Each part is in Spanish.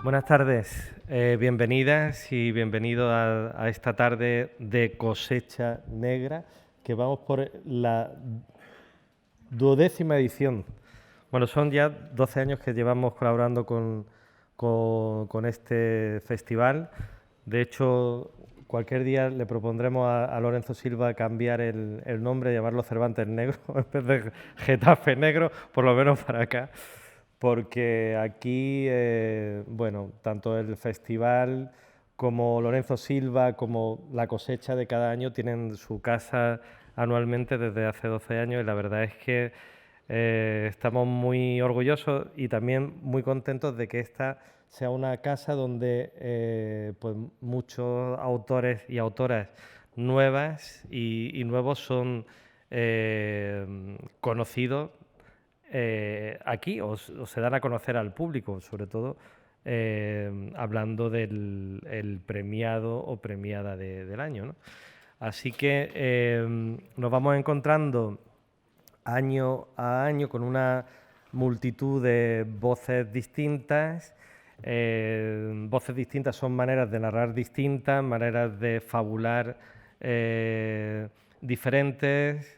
Buenas tardes, bienvenidas y bienvenidos a esta tarde de Cosecha Negra, que vamos por la 12ª edición. Bueno, son ya 12 años que llevamos colaborando con este festival. De hecho, cualquier día le propondremos a Lorenzo Silva cambiar el nombre, llamarlo Cervantes Negro en vez de Getafe Negro, por lo menos para acá. Porque aquí, bueno, tanto el festival como Lorenzo Silva, como la cosecha de cada año tienen su casa anualmente desde hace 12 años y la verdad es que estamos muy orgullosos y también muy contentos de que esta sea una casa donde pues muchos autores y autoras nuevas y nuevos son conocidos aquí o se dan a conocer al público, sobre todo hablando del el premiado o premiada del año, ¿no? Así que nos vamos encontrando año a año con una multitud de voces distintas. Voces distintas son maneras de narrar distintas, maneras de fabular diferentes,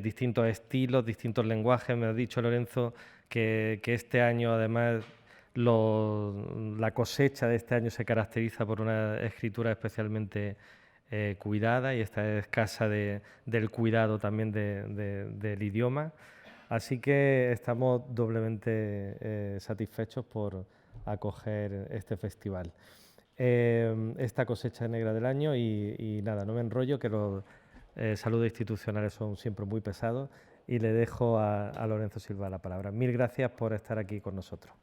distintos estilos, distintos lenguajes. Me ha dicho Lorenzo que este año además la cosecha de este año se caracteriza por una escritura especialmente cuidada y esta es casa del cuidado también del idioma. Así que estamos doblemente satisfechos por acoger este festival. Esta cosecha negra del año y nada, no me enrollo, que los saludos institucionales son siempre muy pesados y le dejo a Lorenzo Silva la palabra. Mil gracias por estar aquí con nosotros.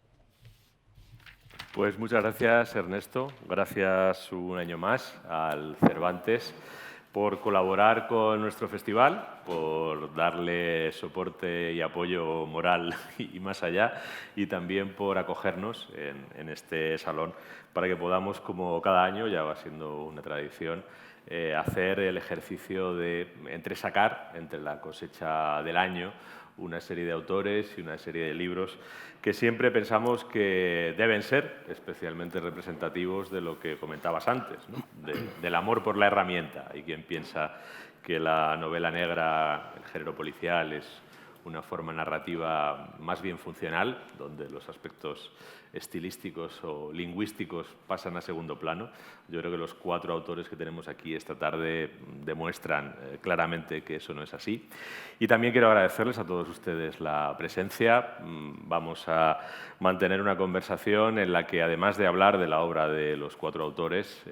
Pues muchas gracias, Ernesto. Gracias un año más al Cervantes por colaborar con nuestro festival, por darle soporte y apoyo moral y más allá, y también por acogernos en este salón para que podamos, como cada año, ya va siendo una tradición, hacer el ejercicio de entresacar entre la cosecha del año una serie de autores y una serie de libros que siempre pensamos que deben ser especialmente representativos de lo que comentabas antes, ¿no? Del amor por la herramienta. Hay quien piensa que la novela negra, el género policial, es una forma narrativa más bien funcional, donde los aspectos estilísticos o lingüísticos pasan a segundo plano. Yo creo que los 4 autores que tenemos aquí esta tarde demuestran claramente que eso no es así. Y también quiero agradecerles a todos ustedes la presencia. Vamos a mantener una conversación en la que, además de hablar de la obra de los 4 autores,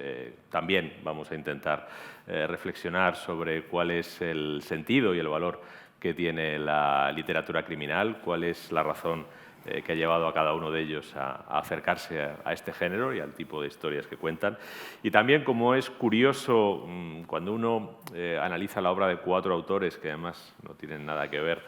también vamos a intentar reflexionar sobre cuál es el sentido y el valor que tiene la literatura criminal, cuál es la razón que ha llevado a cada uno de ellos a acercarse a este género y al tipo de historias que cuentan. Y también, como es curioso, cuando uno analiza la obra de 4 autores, que además no tienen nada que ver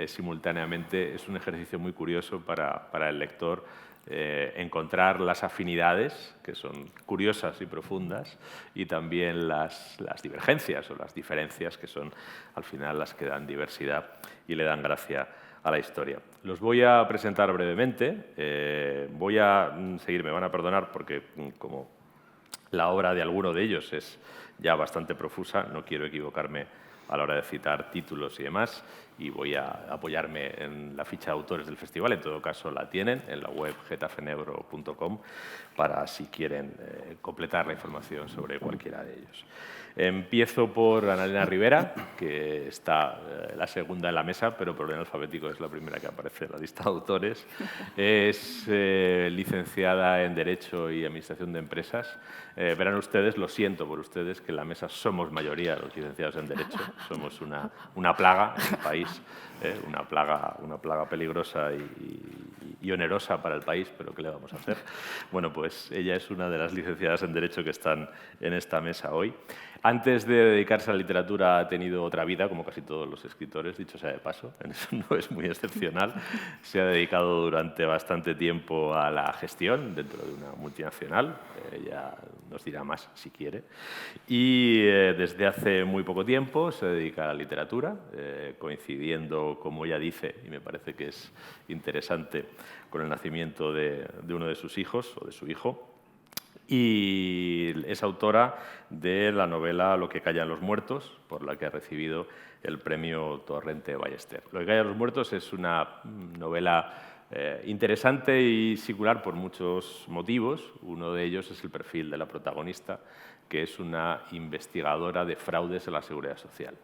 simultáneamente, es un ejercicio muy curioso para el lector encontrar las afinidades, que son curiosas y profundas, y también las divergencias o las diferencias, que son al final las que dan diversidad y le dan gracia a la historia. Los voy a presentar brevemente. Voy a seguir, me van a perdonar porque como la obra de alguno de ellos es ya bastante profusa, no quiero equivocarme a la hora de citar títulos y demás, y voy a apoyarme en la ficha de autores del festival. En todo caso, la tienen en la web getafenegro.com para si quieren completar la información sobre cualquiera de ellos. Empiezo por Ana Elena Rivera, que está la segunda en la mesa, pero por orden alfabético es la primera que aparece en la lista de autores. Es licenciada en Derecho y Administración de Empresas. Verán ustedes, lo siento por ustedes, que en la mesa somos mayoría los licenciados en Derecho. Somos una plaga en el país, una plaga peligrosa y onerosa para el país, pero ¿qué le vamos a hacer? Bueno, pues ella es una de las licenciadas en Derecho que están en esta mesa hoy. Antes de dedicarse a la literatura ha tenido otra vida, como casi todos los escritores, dicho sea de paso, en eso no es muy excepcional. Se ha dedicado durante bastante tiempo a la gestión dentro de una multinacional, ella nos dirá más si quiere. Y desde hace muy poco tiempo se dedica a la literatura, coincidiendo, como ella dice, y me parece que es interesante, con el nacimiento de uno de sus hijos, o de su hijo, y es autora de la novela Lo que callan los muertos, por la que ha recibido el premio Torrente Ballester. Lo que callan los muertos es una novela interesante y singular por muchos motivos. Uno de ellos es el perfil de la protagonista, que es una investigadora de fraudes en la Seguridad Social.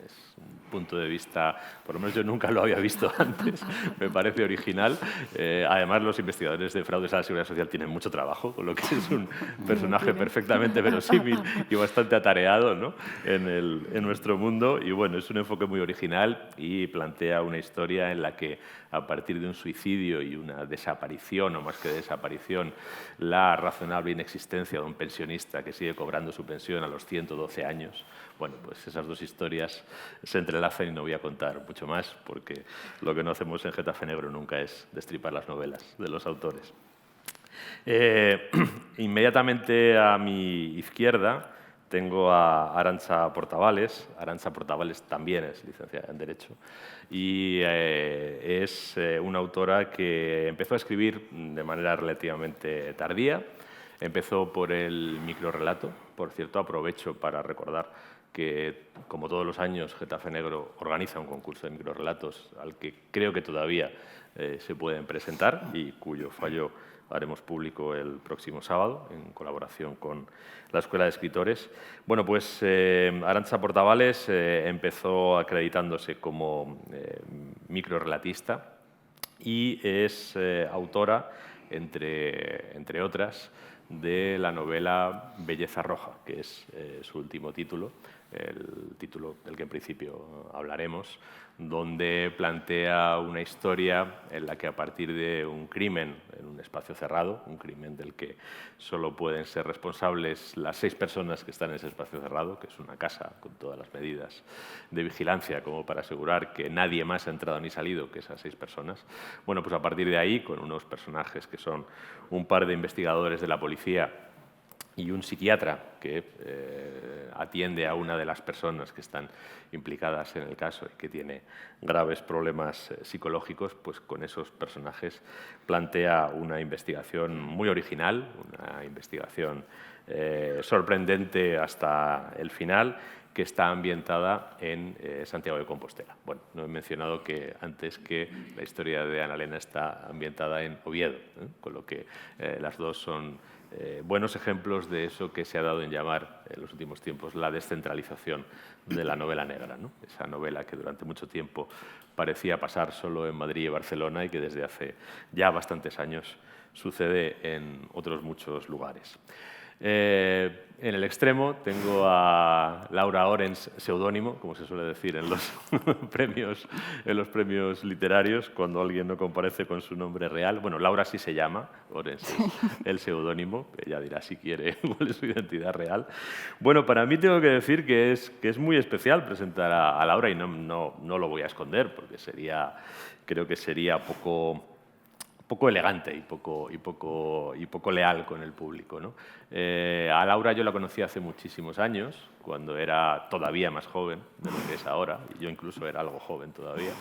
Es un punto de vista, por lo menos yo nunca lo había visto antes, me parece original. Además, los investigadores de fraudes a la Seguridad Social tienen mucho trabajo, con lo que es un personaje perfectamente verosímil y bastante atareado, ¿no?, en nuestro mundo. Y bueno, es un enfoque muy original y plantea una historia en la que, a partir de un suicidio y una desaparición, o más que desaparición, la razonable inexistencia de un pensionista que sigue cobrando su pensión a los 112 años, bueno, pues esas dos historias se entrelazan y no voy a contar mucho más, porque lo que no hacemos en Getafe Negro nunca es destripar las novelas de los autores. Inmediatamente a mi izquierda tengo a Arantxa Portavales. Arantxa Portavales también es licenciada en Derecho y es una autora que empezó a escribir de manera relativamente tardía. Empezó por el microrrelato. Por cierto, aprovecho para recordar que, como todos los años, Getafe Negro organiza un concurso de microrrelatos al que creo que todavía se pueden presentar y cuyo fallo haremos público el próximo sábado, en colaboración con la Escuela de Escritores. Bueno, pues Arantxa Portavales empezó acreditándose como microrrelatista y es autora, entre otras, de la novela Belleza Roja, que es su último título, el título del que en principio hablaremos, donde plantea una historia en la que, a partir de un crimen en un espacio cerrado, un crimen del que solo pueden ser responsables las 6 personas que están en ese espacio cerrado, que es una casa con todas las medidas de vigilancia como para asegurar que nadie más ha entrado ni salido que esas 6 personas, bueno, pues a partir de ahí, con unos personajes que son un par de investigadores de la policía y un psiquiatra que atiende a una de las personas que están implicadas en el caso y que tiene graves problemas psicológicos, pues con esos personajes plantea una investigación muy original, una investigación sorprendente hasta el final, que está ambientada en Santiago de Compostela. Bueno, no he mencionado antes que la historia de Ana Elena está ambientada en Oviedo, con lo que las dos son buenos ejemplos de eso que se ha dado en llamar en los últimos tiempos la descentralización de la novela negra, ¿no? Esa novela que durante mucho tiempo parecía pasar solo en Madrid y Barcelona y que desde hace ya bastantes años sucede en otros muchos lugares. En el extremo tengo a Laura Orens, seudónimo, como se suele decir en los premios literarios, cuando alguien no comparece con su nombre real. Bueno, Laura sí se llama, Orens es el seudónimo, ella dirá si quiere cuál es su identidad real. Bueno, para mí tengo que decir que es muy especial presentar a Laura y no lo voy a esconder, porque creo que sería poco elegante y poco leal con el público, ¿no? A Laura yo la conocí hace muchísimos años, cuando era todavía más joven de lo que es ahora, y yo incluso era algo joven todavía.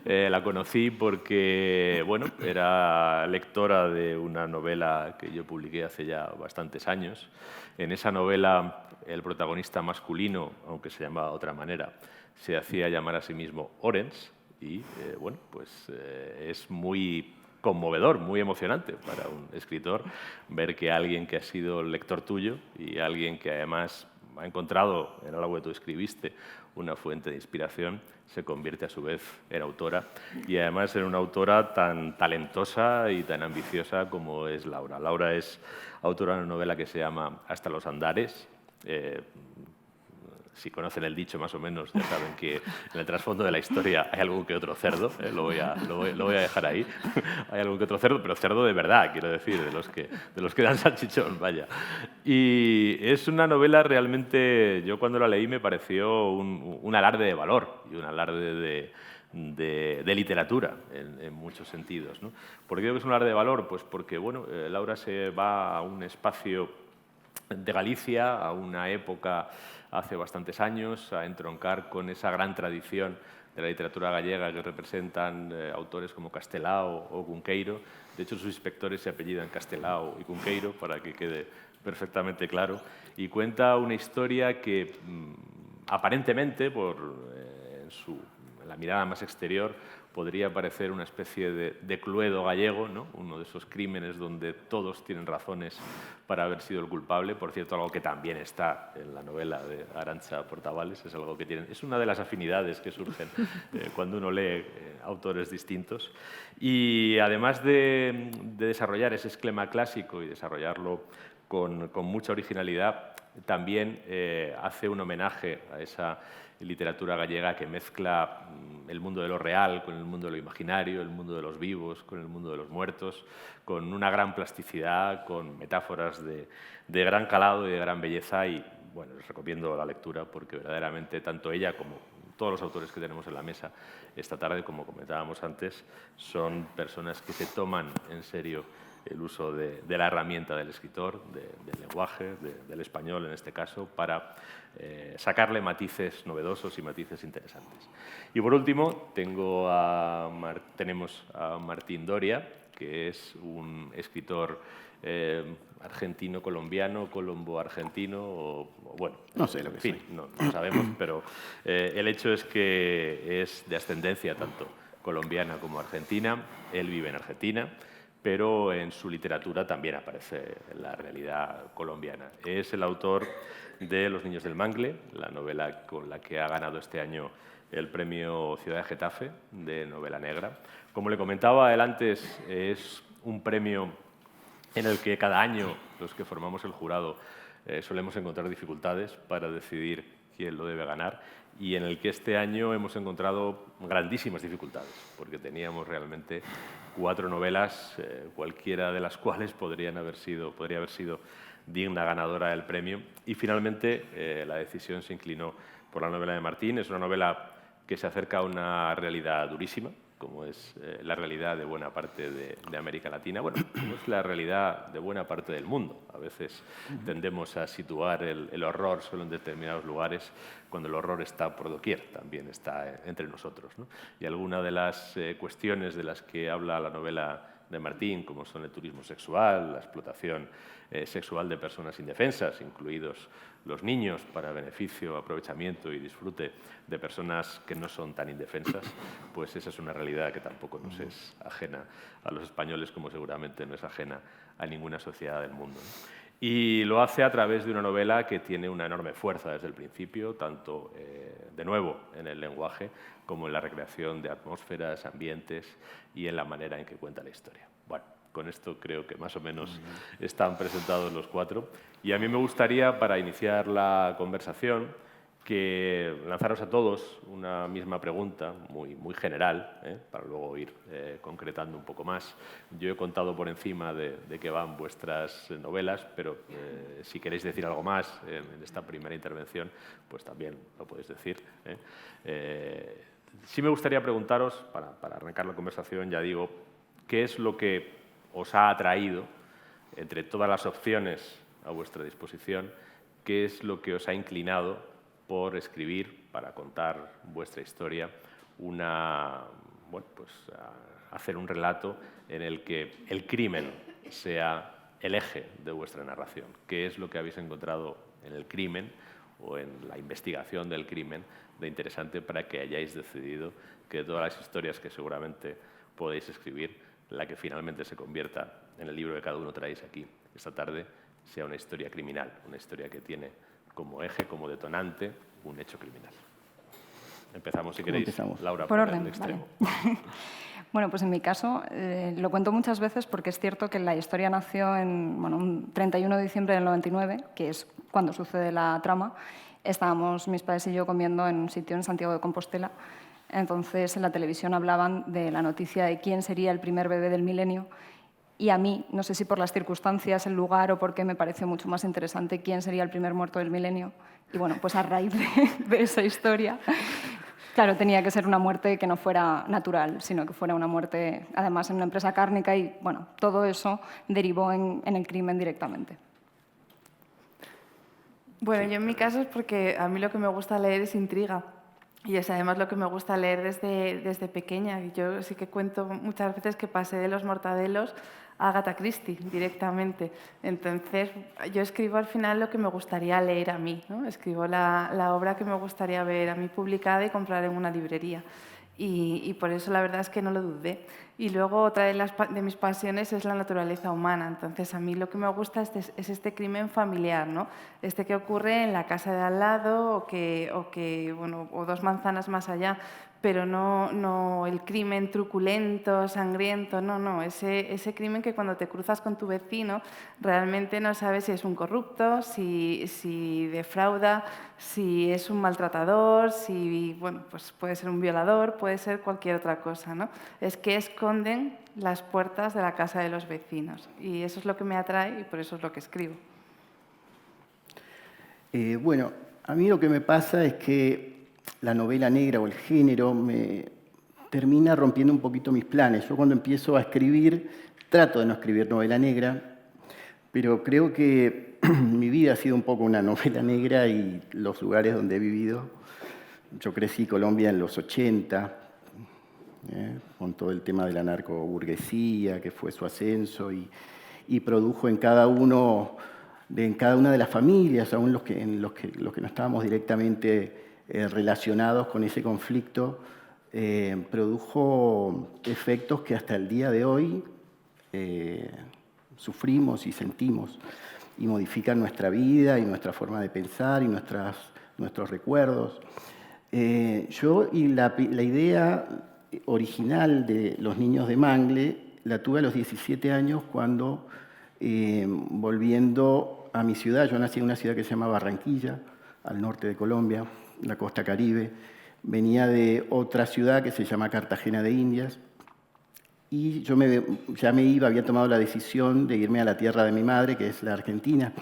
La conocí porque, bueno, era lectora de una novela que yo publiqué hace ya bastantes años. En esa novela el protagonista masculino, aunque se llamaba de otra manera, se hacía llamar a sí mismo Orens y, bueno, pues es muy conmovedor, muy emocionante para un escritor ver que alguien que ha sido lector tuyo y alguien que además ha encontrado en algo que tú escribiste una fuente de inspiración se convierte a su vez en autora y además en una autora tan talentosa y tan ambiciosa como es Laura. Laura es autora de una novela que se llama Hasta los Andares. Si conocen el dicho más o menos, ya saben que en el trasfondo de la historia hay algún que otro cerdo, lo voy a dejar ahí. Hay algún que otro cerdo, pero cerdo de verdad, quiero decir, de los que dan salchichón, vaya. Y es una novela realmente, yo cuando la leí me pareció un alarde de valor y un alarde de literatura en muchos sentidos, ¿no? ¿Por qué digo que es un alarde de valor? Pues porque, bueno, Laura se va a un espacio de Galicia a una época hace bastantes años, a entroncar con esa gran tradición de la literatura gallega que representan autores como Castelao o Cunqueiro. De hecho, sus inspectores se apellidan Castelao y Cunqueiro, para que quede perfectamente claro. Y cuenta una historia que aparentemente, en la mirada más exterior, podría parecer una especie de Cluedo gallego, ¿no? Uno de esos crímenes donde todos tienen razones para haber sido el culpable. Por cierto, algo que también está en la novela de Arantxa Portavales, es una de las afinidades que surgen cuando uno lee autores distintos. Y además de desarrollar ese esquema clásico y desarrollarlo con mucha originalidad, también hace un homenaje a esa literatura gallega que mezcla el mundo de lo real con el mundo de lo imaginario, el mundo de los vivos con el mundo de los muertos, con una gran plasticidad, con metáforas de gran calado y de gran belleza. Y bueno, les recomiendo la lectura porque verdaderamente tanto ella como todos los autores que tenemos en la mesa esta tarde, como comentábamos antes, son personas que se toman en serio el uso de la herramienta del escritor, del lenguaje, del español en este caso, para sacarle matices novedosos y matices interesantes. Y por último, tenemos a Martín Doria, que es un escritor argentino-colombiano, colombo-argentino, o bueno, no sé lo que en fin, no sabemos, pero el hecho es que es de ascendencia tanto colombiana como argentina. Él vive en Argentina, pero en su literatura también aparece la realidad colombiana. Es el autor de Los niños del Mangle, la novela con la que ha ganado este año el premio Ciudad de Getafe de novela negra. Como le comentaba él antes, es un premio en el que cada año los que formamos el jurado solemos encontrar dificultades para decidir quién lo debe ganar, y en el que este año hemos encontrado grandísimas dificultades, porque teníamos realmente 4 novelas, cualquiera de las cuales podría haber sido digna ganadora del premio, y finalmente la decisión se inclinó por la novela de Martín. Es una novela que se acerca a una realidad durísima, como es la realidad de buena parte de América Latina, bueno, como es la realidad de buena parte del mundo. A veces tendemos a situar el horror solo en determinados lugares, cuando el horror está por doquier, también está entre nosotros, ¿no? Y algunas de las cuestiones de las que habla la novela de Martín, como son el turismo sexual, la explotación sexual de personas indefensas, incluidos los niños, para beneficio, aprovechamiento y disfrute de personas que no son tan indefensas, pues esa es una realidad que tampoco nos es ajena a los españoles, como seguramente no es ajena a ninguna sociedad del mundo, ¿no? Y lo hace a través de una novela que tiene una enorme fuerza desde el principio, tanto, de nuevo, en el lenguaje como en la recreación de atmósferas, ambientes y en la manera en que cuenta la historia. Bueno, con esto creo que más o menos están presentados los 4. Y a mí me gustaría, para iniciar la conversación, que lanzaros a todos una misma pregunta muy general, para luego ir concretando un poco más. Yo he contado por encima de qué van vuestras novelas, pero si queréis decir algo más en esta primera intervención, pues también lo podéis decir. Sí me gustaría preguntaros, para arrancar la conversación, ya digo, ¿qué es lo que os ha atraído entre todas las opciones a vuestra disposición? ¿Qué es lo que os ha inclinado por escribir, para contar vuestra historia, hacer un relato en el que el crimen sea el eje de vuestra narración? ¿Qué es lo que habéis encontrado en el crimen o en la investigación del crimen de interesante para que hayáis decidido que de todas las historias que seguramente podéis escribir, la que finalmente se convierta en el libro que cada uno traéis aquí esta tarde, sea una historia criminal, una historia que tiene como eje, como detonante, un hecho criminal? Empezamos, si queréis, Laura, por orden, el extremo. Vale. Bueno, pues en mi caso, lo cuento muchas veces porque es cierto que la historia nació un 31 de diciembre del 99, que es cuando sucede la trama. Estábamos mis padres y yo comiendo en un sitio en Santiago de Compostela. Entonces, en la televisión hablaban de la noticia de quién sería el primer bebé del milenio. Y a mí, no sé si por las circunstancias, el lugar o porque me parece mucho más interesante quién sería el primer muerto del milenio. Y bueno, pues a raíz de esa historia, claro, tenía que ser una muerte que no fuera natural, sino que fuera una muerte, además, en una empresa cárnica, y bueno, todo eso derivó en el crimen directamente. Bueno, yo en mi caso es porque a mí lo que me gusta leer es intriga. Y es además lo que me gusta leer desde pequeña. Yo sí que cuento muchas veces que pasé de Los Mortadelos a Agatha Christie directamente. Entonces, yo escribo al final lo que me gustaría leer a mí, ¿no? Escribo la obra que me gustaría ver a mí publicada y comprar en una librería. Y por eso la verdad es que no lo dudé. Y luego otra de mis pasiones es la naturaleza humana. Entonces a mí lo que me gusta es este crimen familiar, ¿no? Este que ocurre en la casa de al lado o 2 manzanas más allá, pero no el crimen truculento, sangriento, no. Ese crimen que cuando te cruzas con tu vecino realmente no sabes si es un corrupto, si defrauda, si es un maltratador, pues puede ser un violador, puede ser cualquier otra cosa, ¿no? Es que esconden las puertas de la casa de los vecinos y eso es lo que me atrae y por eso es lo que escribo. Bueno, a mí lo que me pasa es que la novela negra o el género me termina rompiendo un poquito mis planes. Yo cuando empiezo a escribir, trato de no escribir novela negra, pero creo que mi vida ha sido un poco una novela negra y los lugares donde he vivido. Yo crecí en Colombia en los 80, con todo el tema de la narcoburguesía, que fue su ascenso, y produjo en cada una de las familias, aún los que no estábamos directamente relacionados con ese conflicto, produjo efectos que hasta el día de hoy sufrimos y sentimos, y modifican nuestra vida y nuestra forma de pensar y nuestros recuerdos. La idea original de Los Niños de Mangle la tuve a los 17 años cuando, volviendo a mi ciudad, yo nací en una ciudad que se llama Barranquilla, al norte de Colombia, la costa Caribe, venía de otra ciudad que se llama Cartagena de Indias, y yo había tomado la decisión de irme a la tierra de mi madre, que es la Argentina.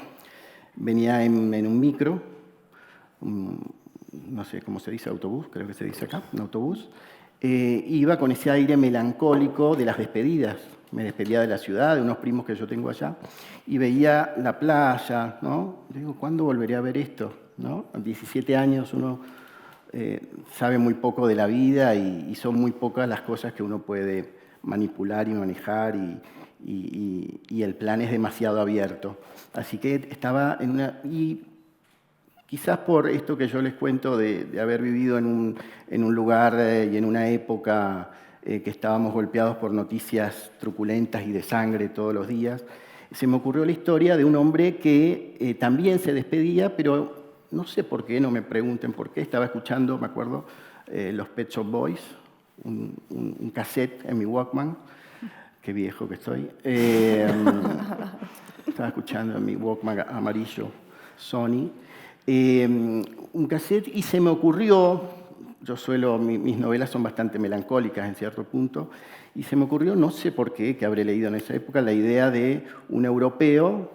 Venía en un micro, no sé cómo se dice, autobús, creo que se dice acá, un autobús. Iba con ese aire melancólico de las despedidas. Me despedía de la ciudad, de unos primos que yo tengo allá, y veía la playa, ¿no? Digo, ¿cuándo volveré a ver esto? ¿No? A 17 años uno sabe muy poco de la vida y son muy pocas las cosas que uno puede manipular y manejar, y el plan es demasiado abierto. Así que estaba en una... Y quizás por esto que yo les cuento de haber vivido en un lugar y en una época que estábamos golpeados por noticias truculentas y de sangre todos los días, se me ocurrió la historia de un hombre que también se despedía, pero no sé por qué, no me pregunten por qué, estaba escuchando, me acuerdo, los Pet Shop Boys, un cassette en mi Walkman, qué viejo que estoy, estaba escuchando en mi Walkman amarillo Sony, un cassette, y se me ocurrió, mis novelas son bastante melancólicas en cierto punto, y se me ocurrió, no sé por qué, que habré leído en esa época, la idea de un europeo.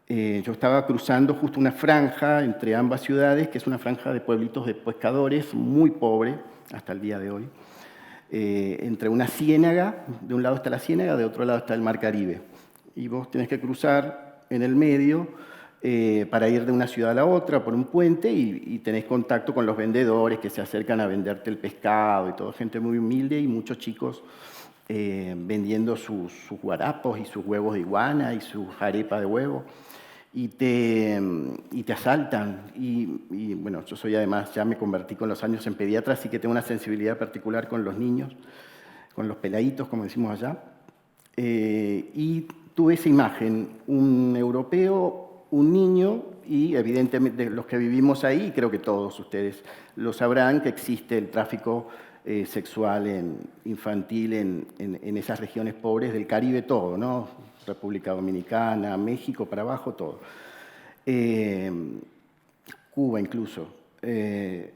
Yo estaba cruzando justo una franja entre ambas ciudades, que es una franja de pueblitos de pescadores, muy pobre hasta el día de hoy, entre una ciénaga, de un lado está la ciénaga, de otro lado está el mar Caribe, y vos tenés que cruzar en el medio para ir de una ciudad a la otra por un puente, y tenés contacto con los vendedores que se acercan a venderte el pescado y todo, gente muy humilde y muchos chicos vendiendo sus guarapos y sus huevos de iguana y sus arepas de huevo, y te asaltan. Y bueno, yo soy además, ya me convertí con los años en pediatra, así que tengo una sensibilidad particular con los niños, con los peladitos, como decimos allá, y tuve esa imagen, un europeo, un niño, y evidentemente los que vivimos ahí, creo que todos ustedes lo sabrán, que existe el tráfico sexual infantil en esas regiones pobres del Caribe, todo, ¿no? República Dominicana, México, para abajo, todo. Cuba incluso.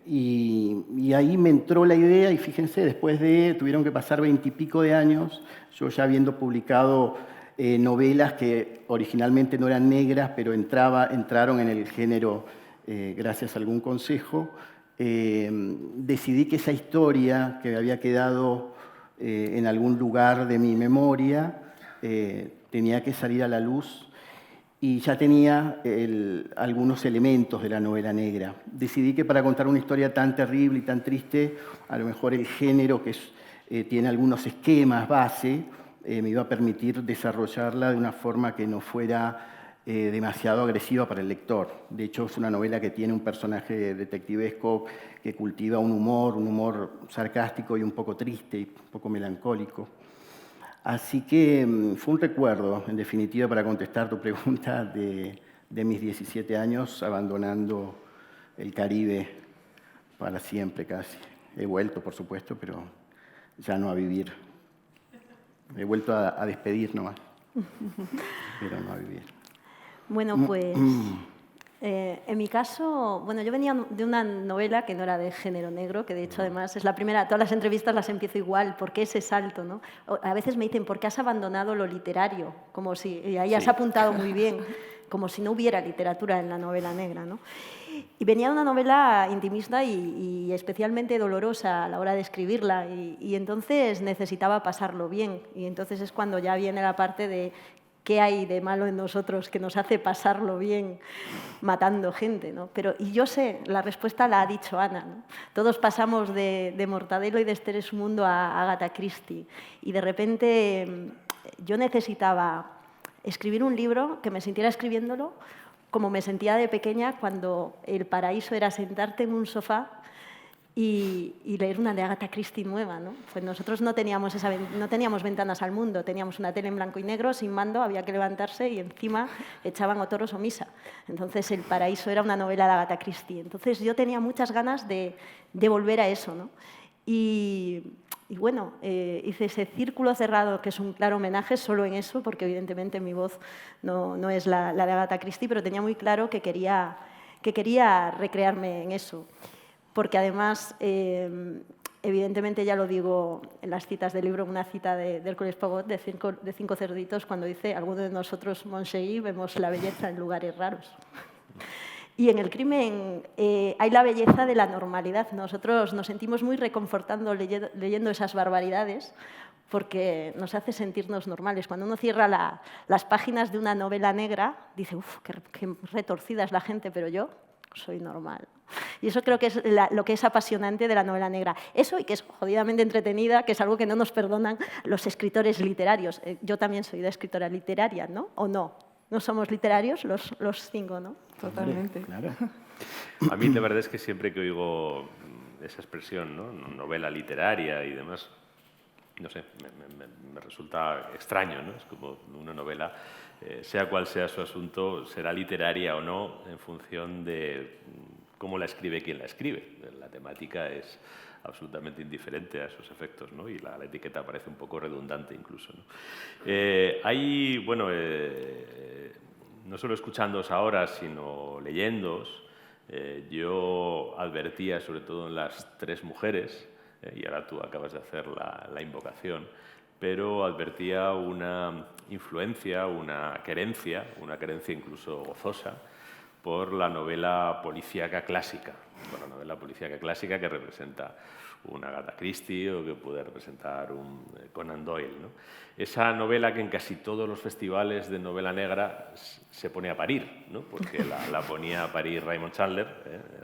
Y ahí me entró la idea, y fíjense, tuvieron que pasar 20 y pico de años, yo ya habiendo publicado novelas que originalmente no eran negras, pero entraron en el género gracias a algún consejo, decidí que esa historia que había quedado en algún lugar de mi memoria tenía que salir a la luz, y ya tenía algunos elementos de la novela negra. Decidí que para contar una historia tan terrible y tan triste, a lo mejor el género que tiene algunos esquemas base, me iba a permitir desarrollarla de una forma que no fuera demasiado agresiva para el lector. De hecho, es una novela que tiene un personaje detectivesco que cultiva un humor sarcástico y un poco triste y un poco melancólico. Así que fue un recuerdo, en definitiva, para contestar tu pregunta de mis 17 años, abandonando el Caribe para siempre casi. He vuelto, por supuesto, pero ya no a vivir. He vuelto a despedir nomás, pero no a vivir. Bueno, pues en mi caso, bueno, yo venía de una novela que no era de género negro, que de hecho además es la primera, todas las entrevistas las empiezo igual, ¿por qué ese salto? ¿No? A veces me dicen, ¿por qué has abandonado lo literario? Como si, y ahí has apuntado muy bien, como si no hubiera literatura en la novela negra, ¿no? Y venía de una novela intimista y especialmente dolorosa a la hora de escribirla, y entonces necesitaba pasarlo bien, y entonces es cuando ya viene la parte de ¿qué hay de malo en nosotros que nos hace pasarlo bien matando gente? ¿No? Y yo sé, la respuesta la ha dicho Ana, ¿no? Todos pasamos de Mortadelo y de Esther es un mundo a Agatha Christie. Y de repente yo necesitaba escribir un libro que me sintiera escribiéndolo como me sentía de pequeña cuando el paraíso era sentarte en un sofá y leer una de Agatha Christie nueva, ¿no? Pues nosotros no teníamos ventanas al mundo, teníamos una tele en blanco y negro, sin mando, había que levantarse y encima echaban o toros o misa. Entonces El paraíso era una novela de Agatha Christie. Entonces yo tenía muchas ganas de volver a eso, ¿no? Y bueno, hice ese círculo cerrado, que es un claro homenaje solo en eso, porque evidentemente mi voz no es la de Agatha Christie, pero tenía muy claro que quería recrearme en eso. Porque además, evidentemente ya lo digo en las citas del libro, una cita de Hércules Pogot de Cinco cerditos, cuando dice, alguno de nosotros, Montseny, vemos la belleza en lugares raros. Y en el crimen hay la belleza de la normalidad. Nosotros nos sentimos muy reconfortando leyendo esas barbaridades porque nos hace sentirnos normales. Cuando uno cierra las páginas de una novela negra, dice, uff, qué retorcida es la gente, pero yo soy normal. Y eso creo que es lo que es apasionante de la novela negra. Eso y que es jodidamente entretenida, que es algo que no nos perdonan los escritores literarios. Yo también soy de escritora literaria, ¿no? ¿O no? ¿No somos literarios los cinco, no? Totalmente. Claro. A mí la verdad es que siempre que oigo esa expresión, ¿no? Novela literaria y demás, no sé, me resulta extraño, ¿no? Es como una novela, sea cual sea su asunto, será literaria o no en función de cómo la escribe quien la escribe. La temática es absolutamente indiferente a esos efectos, ¿no? Y la etiqueta parece un poco redundante incluso, ¿no? Hay, bueno, no solo escuchándoos ahora, sino leyéndoos, yo advertía, sobre todo en las tres mujeres, y ahora tú acabas de hacer la invocación, pero advertía una influencia, una querencia incluso gozosa, por la novela policíaca clásica, que representa un Agatha Christie o que puede representar un Conan Doyle, ¿no? Esa novela que en casi todos los festivales de novela negra se pone a parir, ¿no? Porque la ponía a parir Raymond Chandler.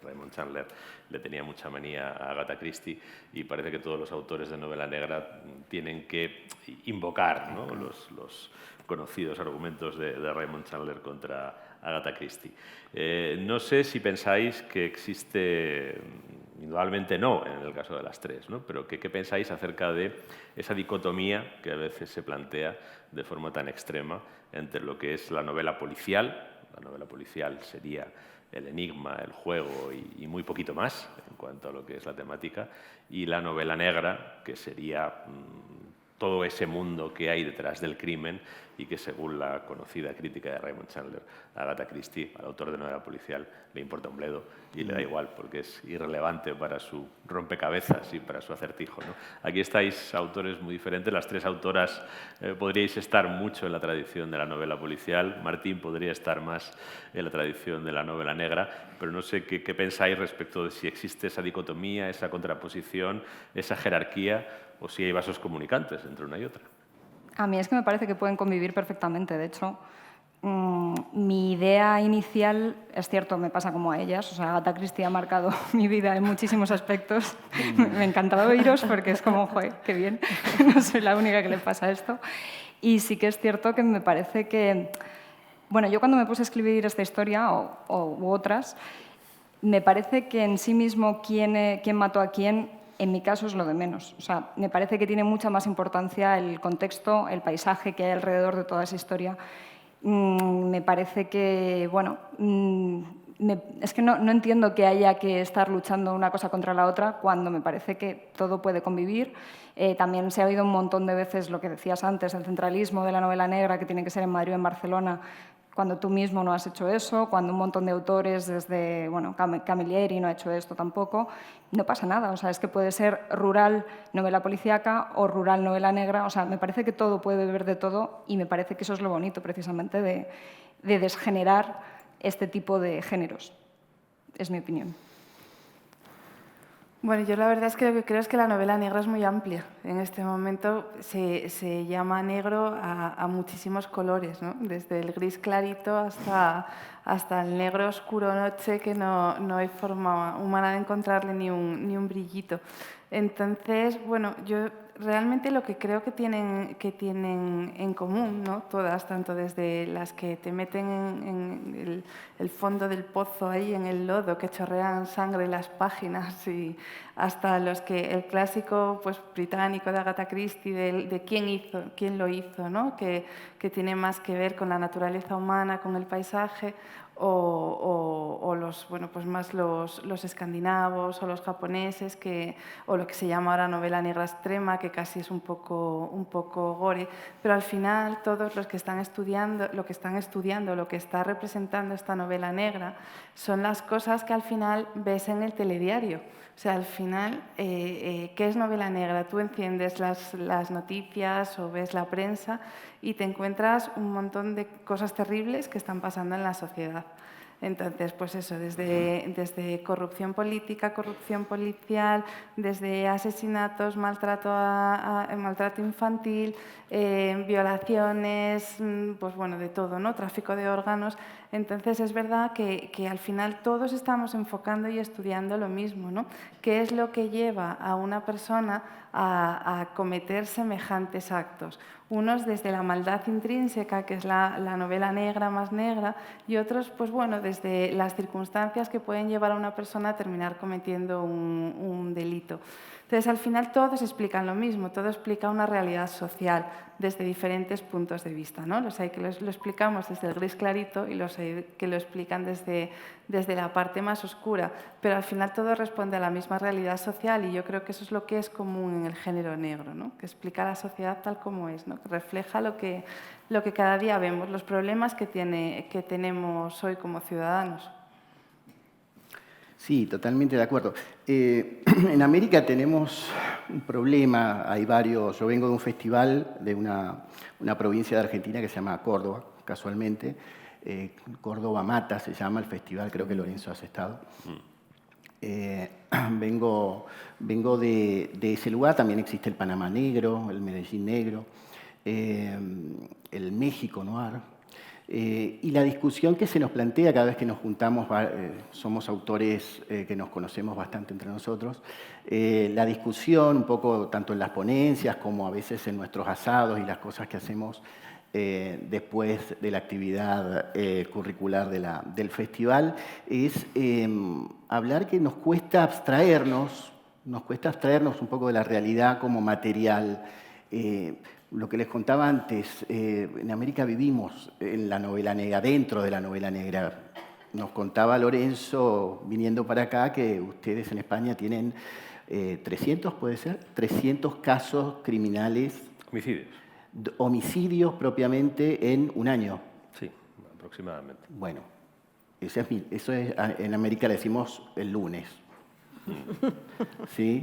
Raymond Chandler le tenía mucha manía a Agatha Christie y parece que todos los autores de novela negra tienen que invocar, ¿no? los conocidos argumentos de Raymond Chandler contra Agatha Christie. No sé si pensáis que existe, indudablemente no en el caso de las tres, ¿no? Pero ¿qué pensáis acerca de esa dicotomía que a veces se plantea de forma tan extrema entre lo que es la novela policial? La novela policial sería el enigma, el juego y muy poquito más en cuanto a lo que es la temática, y la novela negra, que sería todo ese mundo que hay detrás del crimen y que, según la conocida crítica de Raymond Chandler, a Agatha Christie, al autor de novela policial, le importa un bledo y le da igual porque es irrelevante para su rompecabezas y para su acertijo, ¿no? Aquí estáis autores muy diferentes. Las tres autoras podríais estar mucho en la tradición de la novela policial. Martín podría estar más en la tradición de la novela negra, pero no sé qué pensáis respecto de si existe esa dicotomía, esa contraposición, esa jerarquía, o si hay vasos comunicantes entre una y otra. A mí es que me parece que pueden convivir perfectamente. De hecho, Mi idea inicial, es cierto, me pasa como a ellas, o sea, Agatha Christie ha marcado mi vida en muchísimos aspectos. Me encantaba oíros porque es como, joder, qué bien, no soy la única que le pasa esto. Y sí que es cierto que me parece que, bueno, yo cuando me puse a escribir esta historia u otras, me parece que en sí mismo quién mató a quién, en mi caso es lo de menos. O sea, me parece que tiene mucha más importancia el contexto, el paisaje que hay alrededor de toda esa historia. Me parece que, bueno, es que no entiendo que haya que estar luchando una cosa contra la otra cuando me parece que todo puede convivir. También se ha oído un montón de veces lo que decías antes, el centralismo de la novela negra, que tiene que ser en Madrid o en Barcelona, cuando tú mismo no has hecho eso, cuando un montón de autores, desde bueno, Camilleri no ha hecho esto tampoco, no pasa nada. O sea, es que puede ser rural novela policíaca o rural novela negra. O sea, me parece que todo puede beber de todo y me parece que eso es lo bonito precisamente de desgenerar este tipo de géneros. Es mi opinión. Bueno, yo la verdad es que lo que creo es que la novela negra es muy amplia. En este momento se llama negro a muchísimos colores, ¿no? Desde el gris clarito hasta el negro oscuro noche, que no hay forma humana de encontrarle ni un brillito. Entonces, bueno, yo realmente lo que creo que tienen en común, ¿no? Todas, tanto desde las que te meten en el fondo del pozo, ahí en el lodo, que chorrean sangre en las páginas, y hasta los que el clásico pues, británico de Agatha Christie, de quién lo hizo, ¿no? Que tiene más que ver con la naturaleza humana, con el paisaje, o los, bueno, pues más los escandinavos o los japoneses, o lo que se llama ahora novela negra extrema, que casi es un poco gore, pero al final todos los que están estudiando, lo que está representando esta novela negra, son las cosas que al final ves en el telediario. O sea, al final, ¿qué es novela negra? Tú enciendes las noticias o ves la prensa y te encuentras un montón de cosas terribles que están pasando en la sociedad. Entonces, pues eso, desde corrupción política, corrupción policial, desde asesinatos, maltrato infantil, violaciones, pues bueno, de todo, ¿no? Tráfico de órganos. Entonces, es verdad que al final todos estamos enfocando y estudiando lo mismo, ¿no? ¿Qué es lo que lleva a una persona a cometer semejantes actos? Unos desde la maldad intrínseca, que es la novela negra más negra, y otros, pues bueno, desde las circunstancias que pueden llevar a una persona a terminar cometiendo un delito. Entonces, al final todos explican lo mismo, todo explica una realidad social desde diferentes puntos de vista, ¿no? Los hay que lo explicamos desde el gris clarito y los hay que lo explican desde la parte más oscura, pero al final todo responde a la misma realidad social, y yo creo que eso es lo que es común en el género negro, ¿no? Que explica la sociedad tal como es, ¿no? Que refleja lo que cada día vemos, los problemas que tenemos hoy como ciudadanos. Sí, totalmente de acuerdo. En América tenemos un problema, hay varios. Yo vengo de un festival de una provincia de Argentina que se llama Córdoba, casualmente. Córdoba Mata se llama el festival, creo que Lorenzo has estado. Vengo de ese lugar, también existe el Panamá Negro, el Medellín Negro, el México Noir. Y la discusión que se nos plantea cada vez que nos juntamos, somos autores que nos conocemos bastante entre nosotros, la discusión un poco tanto en las ponencias como a veces en nuestros asados y las cosas que hacemos después de la actividad curricular del festival, es hablar que nos cuesta abstraernos un poco de la realidad como material. Lo que les contaba antes, en América vivimos en la novela negra, dentro de la novela negra. Nos contaba Lorenzo, viniendo para acá, que ustedes en España tienen 300, ¿puede ser? 300 casos criminales. Homicidios. Homicidios propiamente en un año. Sí, aproximadamente. Bueno, eso es, en América le decimos el lunes. ¿Sí?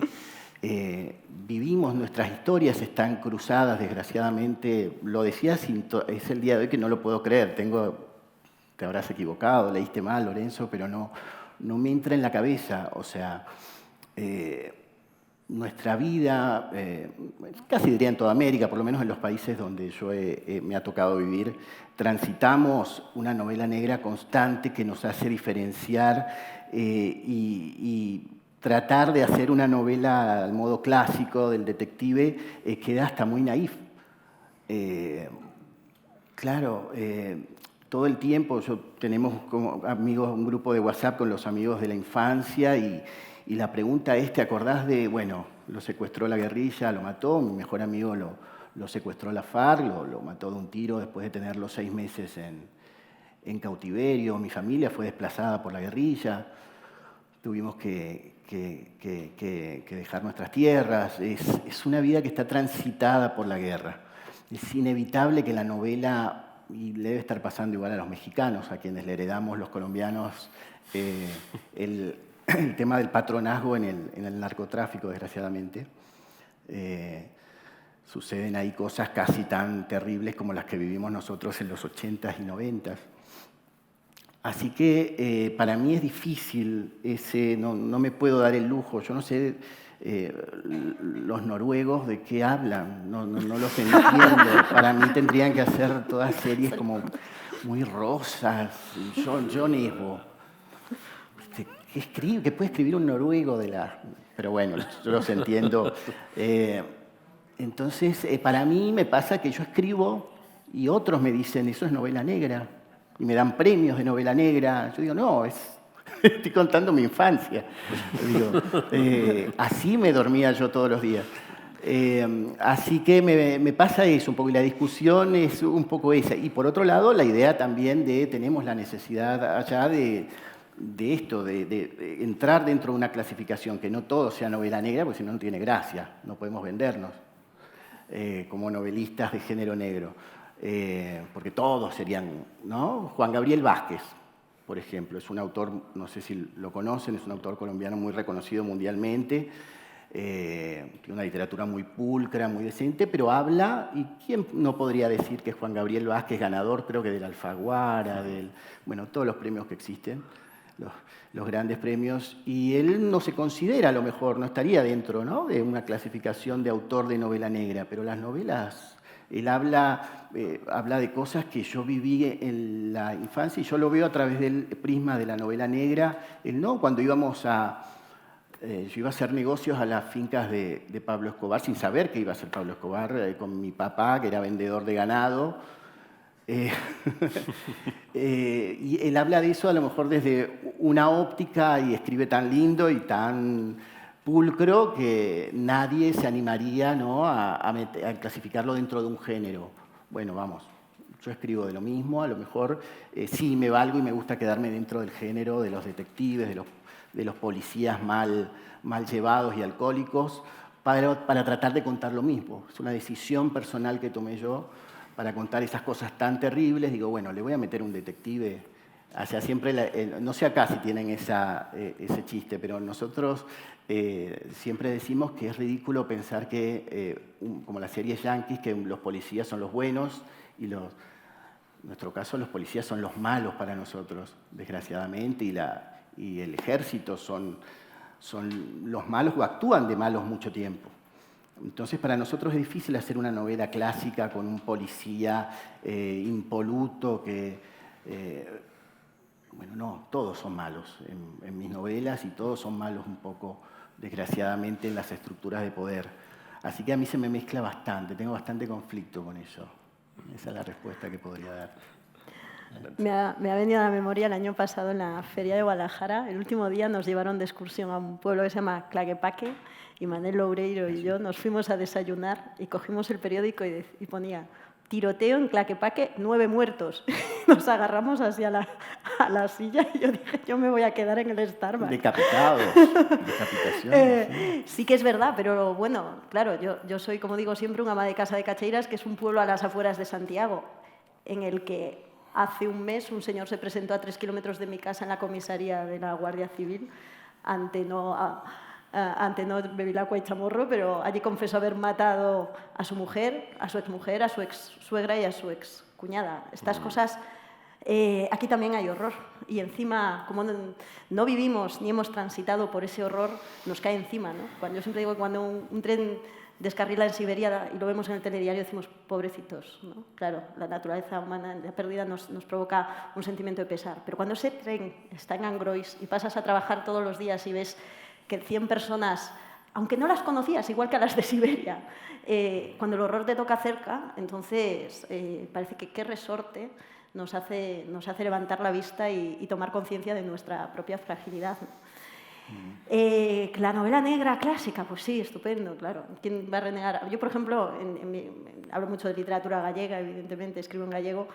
Vivimos, nuestras historias están cruzadas, desgraciadamente. Lo decía, es el día de hoy que no lo puedo creer. Te habrás equivocado, leíste mal, Lorenzo, pero no me entra en la cabeza. O sea, nuestra vida, casi diría en toda América, por lo menos en los países donde yo me ha tocado vivir, transitamos una novela negra constante que nos hace diferenciar y tratar de hacer una novela al modo clásico del detective queda hasta muy naif. Claro, todo el tiempo tenemos como amigos un grupo de WhatsApp con los amigos de la infancia y la pregunta es, ¿te acordás de, bueno, lo secuestró la guerrilla, lo mató, mi mejor amigo lo secuestró la FARC, lo mató de un tiro después de tenerlo 6 meses en cautiverio, mi familia fue desplazada por la guerrilla, tuvimos que dejar nuestras tierras, es una vida que está transitada por la guerra. Es inevitable que la novela, y le debe estar pasando igual a los mexicanos, a quienes le heredamos los colombianos, el tema del patronazgo en el narcotráfico, desgraciadamente. Suceden ahí cosas casi tan terribles como las que vivimos nosotros en los 80s y 90s. Así que para mí es difícil, no me puedo dar el lujo, yo no sé los noruegos de qué hablan, no los entiendo. Para mí tendrían que hacer todas series como muy rosas, John Esbo. ¿Qué puede escribir un noruego de la...? Pero bueno, yo los entiendo. Entonces, para mí me pasa que yo escribo y otros me dicen, eso es novela negra, y me dan premios de novela negra. Yo digo, no, estoy contando mi infancia. Digo, así me dormía yo todos los días. Así que me pasa eso un poco, y la discusión es un poco esa. Y por otro lado, la idea también tenemos la necesidad allá de esto, de entrar dentro de una clasificación, que no todo sea novela negra, porque si no, no tiene gracia, no podemos vendernos como novelistas de género negro, porque todos serían, ¿no? Juan Gabriel Vázquez, por ejemplo, es un autor, no sé si lo conocen, es un autor colombiano muy reconocido mundialmente, tiene una literatura muy pulcra, muy decente, pero habla, y ¿quién no podría decir que Juan Gabriel Vázquez, ganador creo que del Alfaguara, bueno, todos los premios que existen, los grandes premios, y él no se considera, a lo mejor, no estaría dentro, ¿no?, de una clasificación de autor de novela negra, pero las novelas, él habla de cosas que yo viví en la infancia y yo lo veo a través del prisma de la novela negra. Él no, cuando íbamos yo iba a hacer negocios a las fincas de Pablo Escobar, sin saber que iba a ser Pablo Escobar, con mi papá, que era vendedor de ganado. Y él habla de eso a lo mejor desde una óptica y escribe tan lindo y tan pulcro que nadie se animaría, ¿no?, a clasificarlo dentro de un género. Bueno, vamos, yo escribo de lo mismo, a lo mejor sí me valgo y me gusta quedarme dentro del género de los detectives, de los policías mal llevados y alcohólicos, para tratar de contar lo mismo. Es una decisión personal que tomé yo para contar esas cosas tan terribles. Digo, bueno, le voy a meter un detective. O sea, siempre, no sé acá si tienen ese chiste, pero nosotros siempre decimos que es ridículo pensar que, como las series yanquis, que los policías son los buenos y en nuestro caso los policías son los malos para nosotros, desgraciadamente, y el ejército son los malos o actúan de malos mucho tiempo. Entonces, para nosotros es difícil hacer una novela clásica con un policía impoluto que... bueno, no, todos son malos en mis novelas y todos son malos un poco, desgraciadamente, en las estructuras de poder. Así que a mí se me mezcla bastante, tengo bastante conflicto con eso. Esa es la respuesta que podría dar. Me ha venido a la memoria el año pasado en la Feria de Guadalajara. El último día nos llevaron de excursión a un pueblo que se llama Tlaquepaque y Manel Loureiro y yo nos fuimos a desayunar y cogimos el periódico y ponía tiroteo en Tlaquepaque, 9 muertos. Nos agarramos así a la silla y yo dije, yo me voy a quedar en el Starbucks. Decapitados, decapitaciones. Sí que es verdad, pero bueno, claro, yo soy, como digo siempre, un ama de casa de Cacheiras, que es un pueblo a las afueras de Santiago, en el que hace un mes un señor se presentó a 3 kilómetros de mi casa en la comisaría de la Guardia Civil ante no Bevilacqua y Chamorro, pero allí confesó haber matado a su mujer, a su exmujer, a su ex suegra y a su ex cuñada. Estas cosas Aquí también hay horror y encima, como no vivimos ni hemos transitado por ese horror, nos cae encima, ¿no? Yo siempre digo que cuando un tren descarrila en Siberia y lo vemos en el telediario, decimos pobrecitos, ¿no? Claro, la naturaleza humana, la pérdida nos provoca un sentimiento de pesar, pero cuando ese tren está en Angrois y pasas a trabajar todos los días y ves que 100 personas, aunque no las conocías, igual que a las de Siberia, cuando el horror te toca cerca, entonces parece que qué resorte nos hace levantar la vista y tomar conciencia de nuestra propia fragilidad, ¿no? La novela negra clásica, pues sí, estupendo, claro. ¿Quién va a renegar? Yo, por ejemplo, hablo mucho de literatura gallega, evidentemente, escribo en gallego.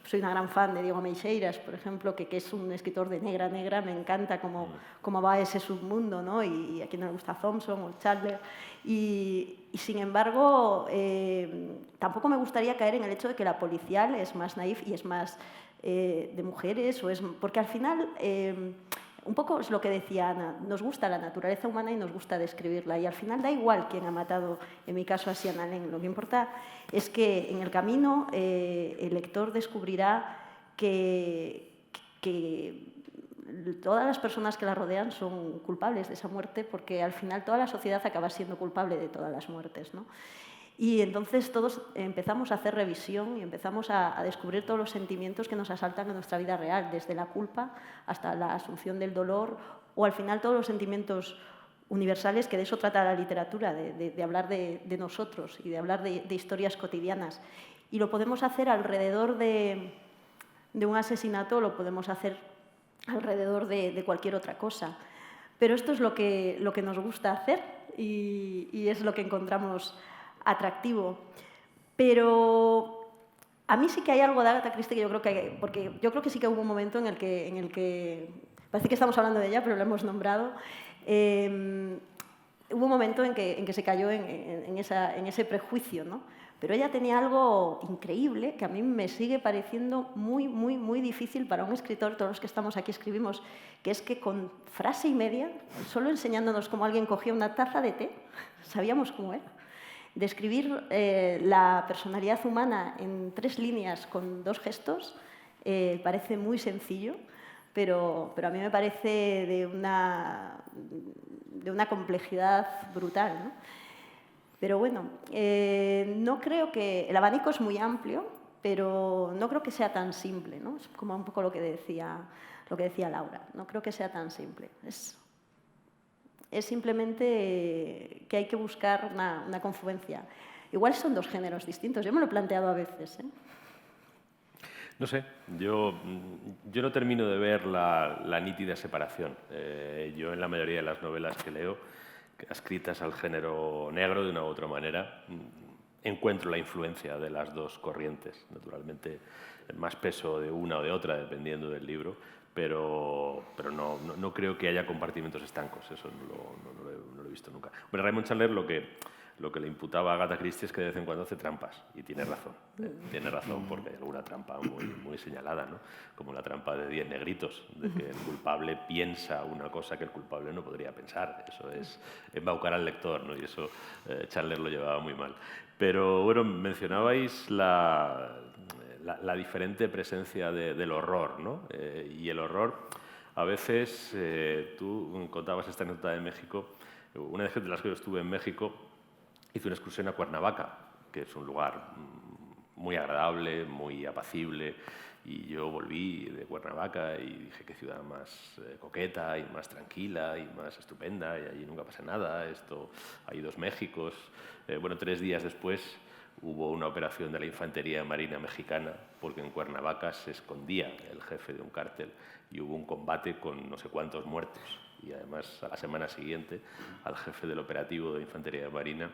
Soy una gran fan de Diego Meixeiras, por ejemplo, que es un escritor de negra, me encanta cómo va ese submundo, ¿no? Y a quien no le gusta Thompson o Chandler. Y sin embargo, tampoco me gustaría caer en el hecho de que la policial es más naif y es más de mujeres, porque al final... un poco es lo que decía Ana, nos gusta la naturaleza humana y nos gusta describirla, y al final da igual quién ha matado, en mi caso, a Sian Allen. Lo que importa es que en el camino el lector descubrirá que todas las personas que la rodean son culpables de esa muerte, porque al final toda la sociedad acaba siendo culpable de todas las muertes, ¿no? Y entonces todos empezamos a hacer revisión y empezamos a descubrir todos los sentimientos que nos asaltan en nuestra vida real, desde la culpa hasta la asunción del dolor, o al final todos los sentimientos universales, que de eso trata la literatura, de hablar de nosotros y de hablar de historias cotidianas. Y lo podemos hacer alrededor de un asesinato, lo podemos hacer alrededor de cualquier otra cosa. Pero esto es lo que nos gusta hacer y es lo que encontramos atractivo. Pero a mí sí que hay algo de Agatha Christie que yo creo que... Porque yo creo que sí que hubo un momento en el que parece que estamos hablando de ella, pero lo hemos nombrado. Hubo un momento en que se cayó en ese prejuicio, ¿no? Pero ella tenía algo increíble que a mí me sigue pareciendo muy, muy, muy difícil para un escritor. Todos los que estamos aquí escribimos, que es que con frase y media, solo enseñándonos cómo alguien cogía una taza de té, sabíamos cómo era. Describir la personalidad humana en 3 líneas con 2 gestos parece muy sencillo, pero a mí me parece de una complejidad brutal, ¿no? Pero bueno, no creo que... El abanico es muy amplio, pero no creo que sea tan simple, ¿no? Es como un poco lo que decía Laura. No creo que sea tan simple. Es simplemente que hay que buscar una confluencia. Igual son 2 géneros distintos. Yo me lo he planteado a veces, ¿eh? No sé, yo no termino de ver la nítida separación. Yo en la mayoría de las novelas que leo, adscritas al género negro de una u otra manera, encuentro la influencia de las 2 corrientes. Naturalmente, más peso de una o de otra, dependiendo del libro, pero no creo que haya compartimentos estancos. Eso no lo he visto nunca. Bueno, Raymond Chandler lo que le imputaba a Agatha Christie es que de vez en cuando hace trampas, y tiene razón. Tiene razón, porque hay alguna trampa muy señalada, ¿no? Como la trampa de 10 negritos, de que el culpable piensa una cosa que el culpable no podría pensar. Eso es embaucar al lector, ¿no? Y eso Chandler lo llevaba muy mal. Pero bueno, mencionabais la diferente presencia del horror, ¿no? Y el horror, a veces, tú contabas esta anécdota de México. Una vez de las que yo estuve en México, hice una excursión a Cuernavaca, que es un lugar muy agradable, muy apacible, y yo volví de Cuernavaca y dije qué ciudad más coqueta y más tranquila y más estupenda, y allí nunca pasa nada, hay 2 Méxicos. Bueno, 3 días después hubo una operación de la Infantería Marina Mexicana, porque en Cuernavaca se escondía el jefe de un cártel y hubo un combate con no sé cuántos muertos. Y además, a la semana siguiente, al jefe del operativo de Infantería Marina,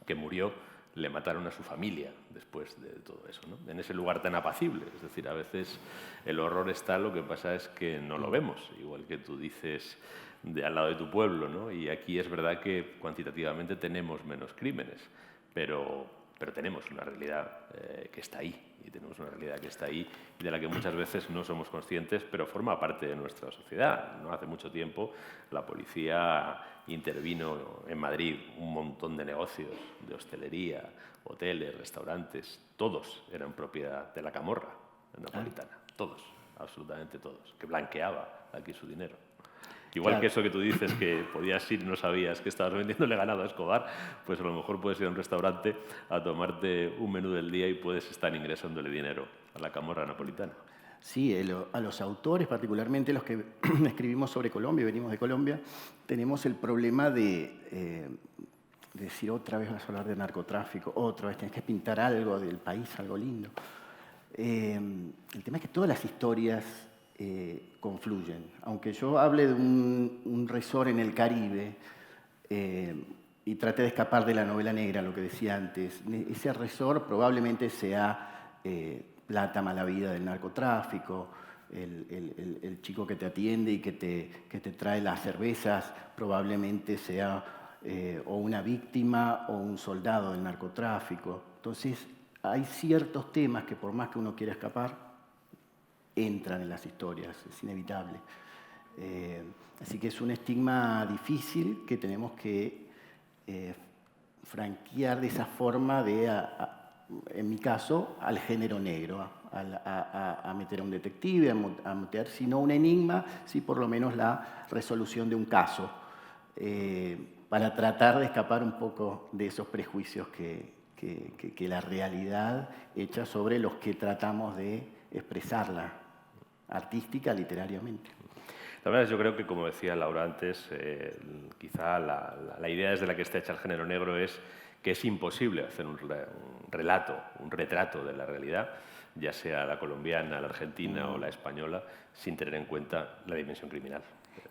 que murió, le mataron a su familia después de todo eso, ¿no? En ese lugar tan apacible. Es decir, a veces el horror está, lo que pasa es que no lo vemos, igual que tú dices al lado de tu pueblo, ¿no? Y aquí es verdad que cuantitativamente tenemos menos crímenes, pero tenemos una realidad que está ahí, y tenemos una realidad que está ahí y de la que muchas veces no somos conscientes, pero forma parte de nuestra sociedad. No hace mucho tiempo la policía intervino en Madrid un montón de negocios, de hostelería, hoteles, restaurantes, todos eran propiedad de la camorra napolitana. todos, absolutamente todos, que blanqueaba aquí su dinero. Igual Claro. que eso que tú dices, que podías ir y no sabías que estabas vendiéndole ganado a Escobar, pues a lo mejor puedes ir a un restaurante a tomarte un menú del día y puedes estar ingresándole dinero a la camorra napolitana. Sí, a los autores, particularmente los que escribimos sobre Colombia, venimos de Colombia, tenemos el problema de decir otra vez vas a hablar de narcotráfico, otra vez tienes que pintar algo del país, algo lindo. El tema es que todas las historias confluyen. Aunque yo hable de un resort en el Caribe y trate de escapar de la novela negra, lo que decía antes, ese resort probablemente sea plata mala vida del narcotráfico, el chico que te atiende y que te trae las cervezas probablemente sea o una víctima o un soldado del narcotráfico. Entonces, hay ciertos temas que por más que uno quiera escapar, entran en las historias, es inevitable. Así que es un estigma difícil que tenemos que franquear de esa forma en mi caso, al género negro, a meter a un detective, a meter, si no un enigma, sí por lo menos la resolución de un caso, para tratar de escapar un poco de esos prejuicios que la realidad echa sobre los que tratamos de expresarla artística, literariamente. La verdad es, yo creo que, como decía Laura antes, quizá la idea desde la que está hecha el género negro es que es imposible hacer un relato, un retrato de la realidad, ya sea la colombiana, la argentina o la española, sin tener en cuenta la dimensión criminal.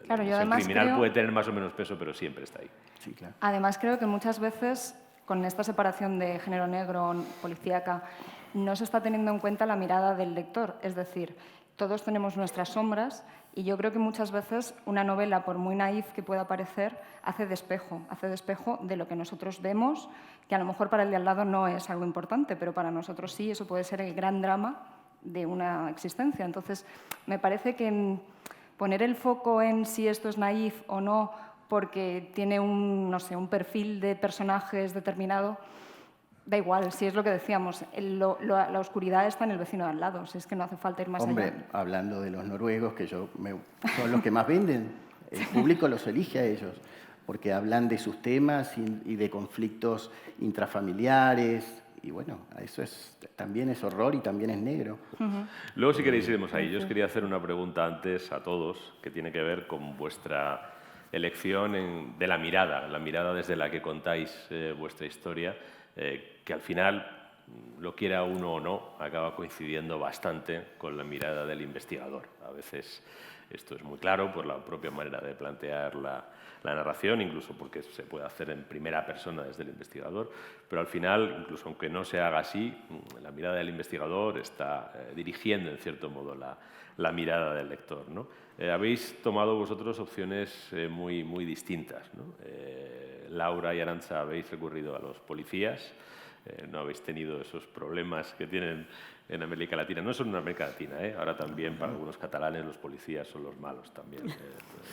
Claro, la yo dimensión además criminal creo... puede tener más o menos peso, pero siempre está ahí. Sí, claro. Además, creo que muchas veces, con esta separación de género negro, policíaca, no se está teniendo en cuenta la mirada del lector. Es decir, todos tenemos nuestras sombras y yo creo que muchas veces una novela, por muy naif que pueda parecer, hace de espejo de lo que nosotros vemos, que a lo mejor para el de al lado no es algo importante, pero para nosotros sí, eso puede ser el gran drama de una existencia. Entonces, me parece que poner el foco en si esto es naif o no, porque tiene un perfil de personajes determinado, da igual, si es lo que decíamos, la oscuridad está en el vecino de al lado, si es que no hace falta ir más allá. Hombre, hablando de los noruegos, que son los que más venden, el público los elige a ellos, porque hablan de sus temas y de conflictos intrafamiliares, y bueno, eso también es horror y también es negro. Luego, si queréis, iremos ahí. Yo os quería hacer una pregunta antes a todos, que tiene que ver con vuestra elección de la mirada desde la que contáis vuestra historia, que al final, lo quiera uno o no, acaba coincidiendo bastante con la mirada del investigador. A veces esto es muy claro por la propia manera de plantear la narración, incluso porque se puede hacer en primera persona desde el investigador, pero al final, incluso aunque no se haga así, la mirada del investigador está dirigiendo en cierto modo la mirada del lector, ¿no? Habéis tomado vosotros opciones muy, muy distintas, ¿no? Laura y Arantxa habéis recurrido a los policías, no habéis tenido esos problemas que tienen en América Latina. No solo en América Latina, ahora también para algunos catalanes los policías son los malos también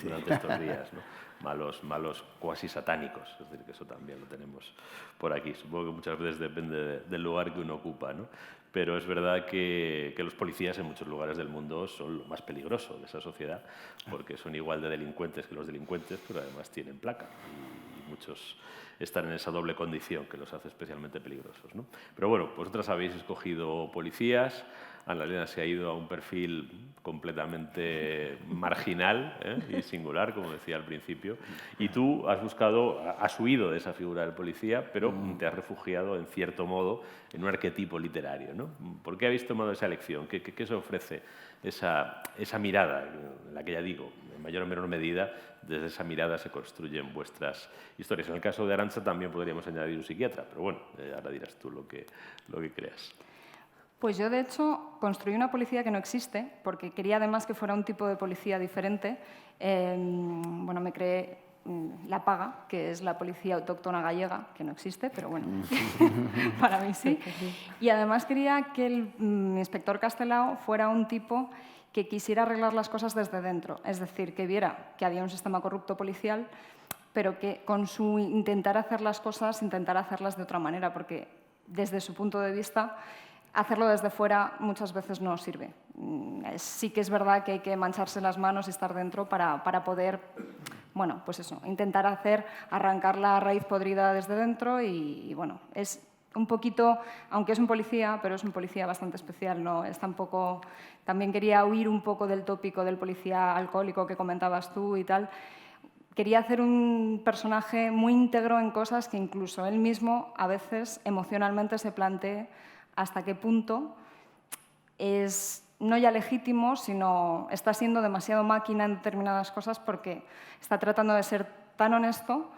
durante estos días, ¿no? Malos cuasi satánicos, es decir, que eso también lo tenemos por aquí. Supongo que muchas veces depende del lugar que uno ocupa, ¿no? Pero es verdad que los policías en muchos lugares del mundo son lo más peligroso de esa sociedad, porque son igual de delincuentes que los delincuentes, pero además tienen placa. Y muchos están en esa doble condición que los hace especialmente peligrosos, ¿no? Pero bueno, vosotras habéis escogido policías, Ana-Elena se ha ido a un perfil completamente marginal y singular, como decía al principio, y tú has huido de esa figura del policía, pero te has refugiado, en cierto modo, en un arquetipo literario, ¿no? ¿Por qué habéis tomado esa elección? ¿Qué se ofrece esa mirada, en la que ya digo, en mayor o menor medida, desde esa mirada se construyen vuestras historias? En el caso de Arantxa también podríamos añadir un psiquiatra, pero bueno, ahora dirás tú lo que creas. Pues yo, de hecho, construí una policía que no existe, porque quería además que fuera un tipo de policía diferente. Bueno, me creé la Paga, que es la policía autóctona gallega, que no existe, pero bueno, para mí sí. Y además quería que el inspector Castelao fuera un tipo que quisiera arreglar las cosas desde dentro, es decir, que viera que había un sistema corrupto policial, pero que con su intentar hacer las cosas, intentar hacerlas de otra manera, porque desde su punto de vista hacerlo desde fuera muchas veces no sirve. Sí que es verdad que hay que mancharse las manos y estar dentro para poder, bueno, pues eso, intentar arrancar la raíz podrida desde dentro y bueno, es un poquito, aunque es un policía, pero es un policía bastante especial, ¿no? Es tampoco, también quería huir un poco del tópico del policía alcohólico que comentabas tú y tal. Quería hacer un personaje muy íntegro en cosas que incluso él mismo a veces emocionalmente se plantee hasta qué punto es no ya legítimo, sino está siendo demasiado máquina en determinadas cosas porque está tratando de ser tan honesto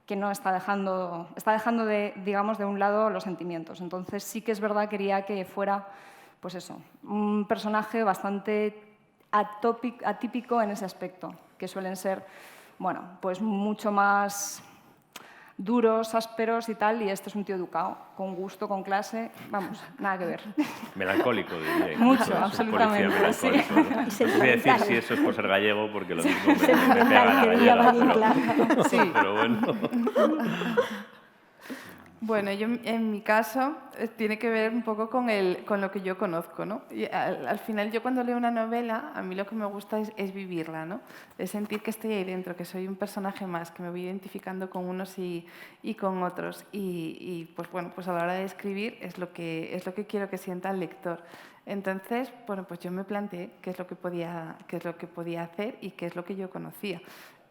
que no está dejando de, digamos, de un lado los sentimientos. Entonces sí que es verdad, quería que fuera, pues eso, un personaje bastante atípico en ese aspecto, que suelen ser, bueno, pues mucho más duros, ásperos y tal, y este es un tío educado, con gusto, con clase, vamos, nada que ver. Melancólico, diría. Mucho, Es un absolutamente, policía melancólico, ¿no? sí. No voy a decir si eso es por ser gallego, porque lo mismo me pega la que veía gallega, venir, claro. Sí. pero bueno. Bueno, yo en mi caso tiene que ver un poco con lo que yo conozco, ¿no? Y al final yo cuando leo una novela, a mí lo que me gusta es vivirla, ¿no? Es sentir que estoy ahí dentro, que soy un personaje más, que me voy identificando con unos y con otros. Y pues bueno, pues a la hora de escribir es lo que quiero que sienta el lector. Entonces, bueno, pues yo me planteé qué es lo que podía hacer y qué es lo que yo conocía.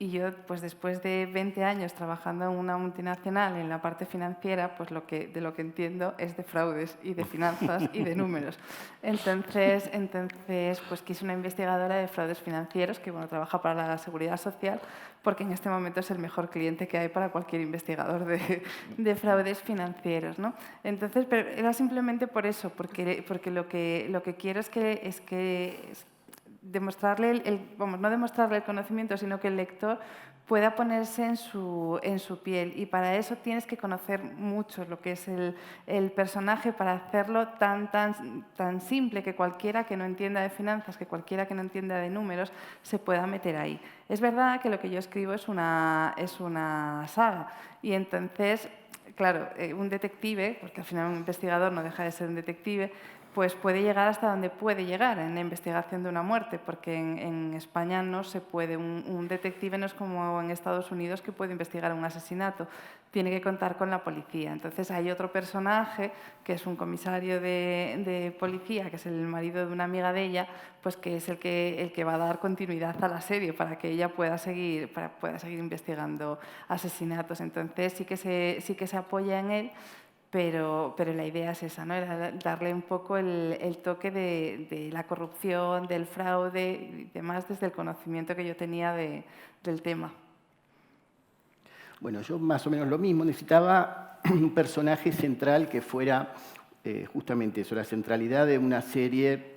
Y yo, pues después de 20 años trabajando en una multinacional en la parte financiera, pues de lo que entiendo es de fraudes y de finanzas y de números. Entonces, pues quise una investigadora de fraudes financieros que, bueno, trabaja para la Seguridad Social, porque en este momento es el mejor cliente que hay para cualquier investigador de fraudes financieros, ¿no? Entonces, pero era simplemente por eso, porque lo que quiero es que demostrarle no demostrarle el conocimiento, sino que el lector pueda ponerse en su piel. Y para eso tienes que conocer mucho lo que es el personaje, para hacerlo tan simple que cualquiera que no entienda de finanzas, que cualquiera que no entienda de números, se pueda meter ahí. Es verdad que lo que yo escribo es una saga. Y entonces, claro, un detective, porque al final un investigador no deja de ser un detective, pues puede llegar hasta donde puede llegar en la investigación de una muerte, porque en España no se puede, un detective no es como en Estados Unidos que puede investigar un asesinato, tiene que contar con la policía. Entonces hay otro personaje, que es un comisario de policía, que es el marido de una amiga de ella, pues que es el que va a dar continuidad al asedio para que ella pueda seguir investigando asesinatos. Entonces sí que se apoya en él, pero la idea es esa, ¿no? Era darle un poco el toque de la corrupción, del fraude y demás desde el conocimiento que yo tenía del tema. Bueno, yo más o menos lo mismo. Necesitaba un personaje central que fuera justamente eso, la centralidad de una serie.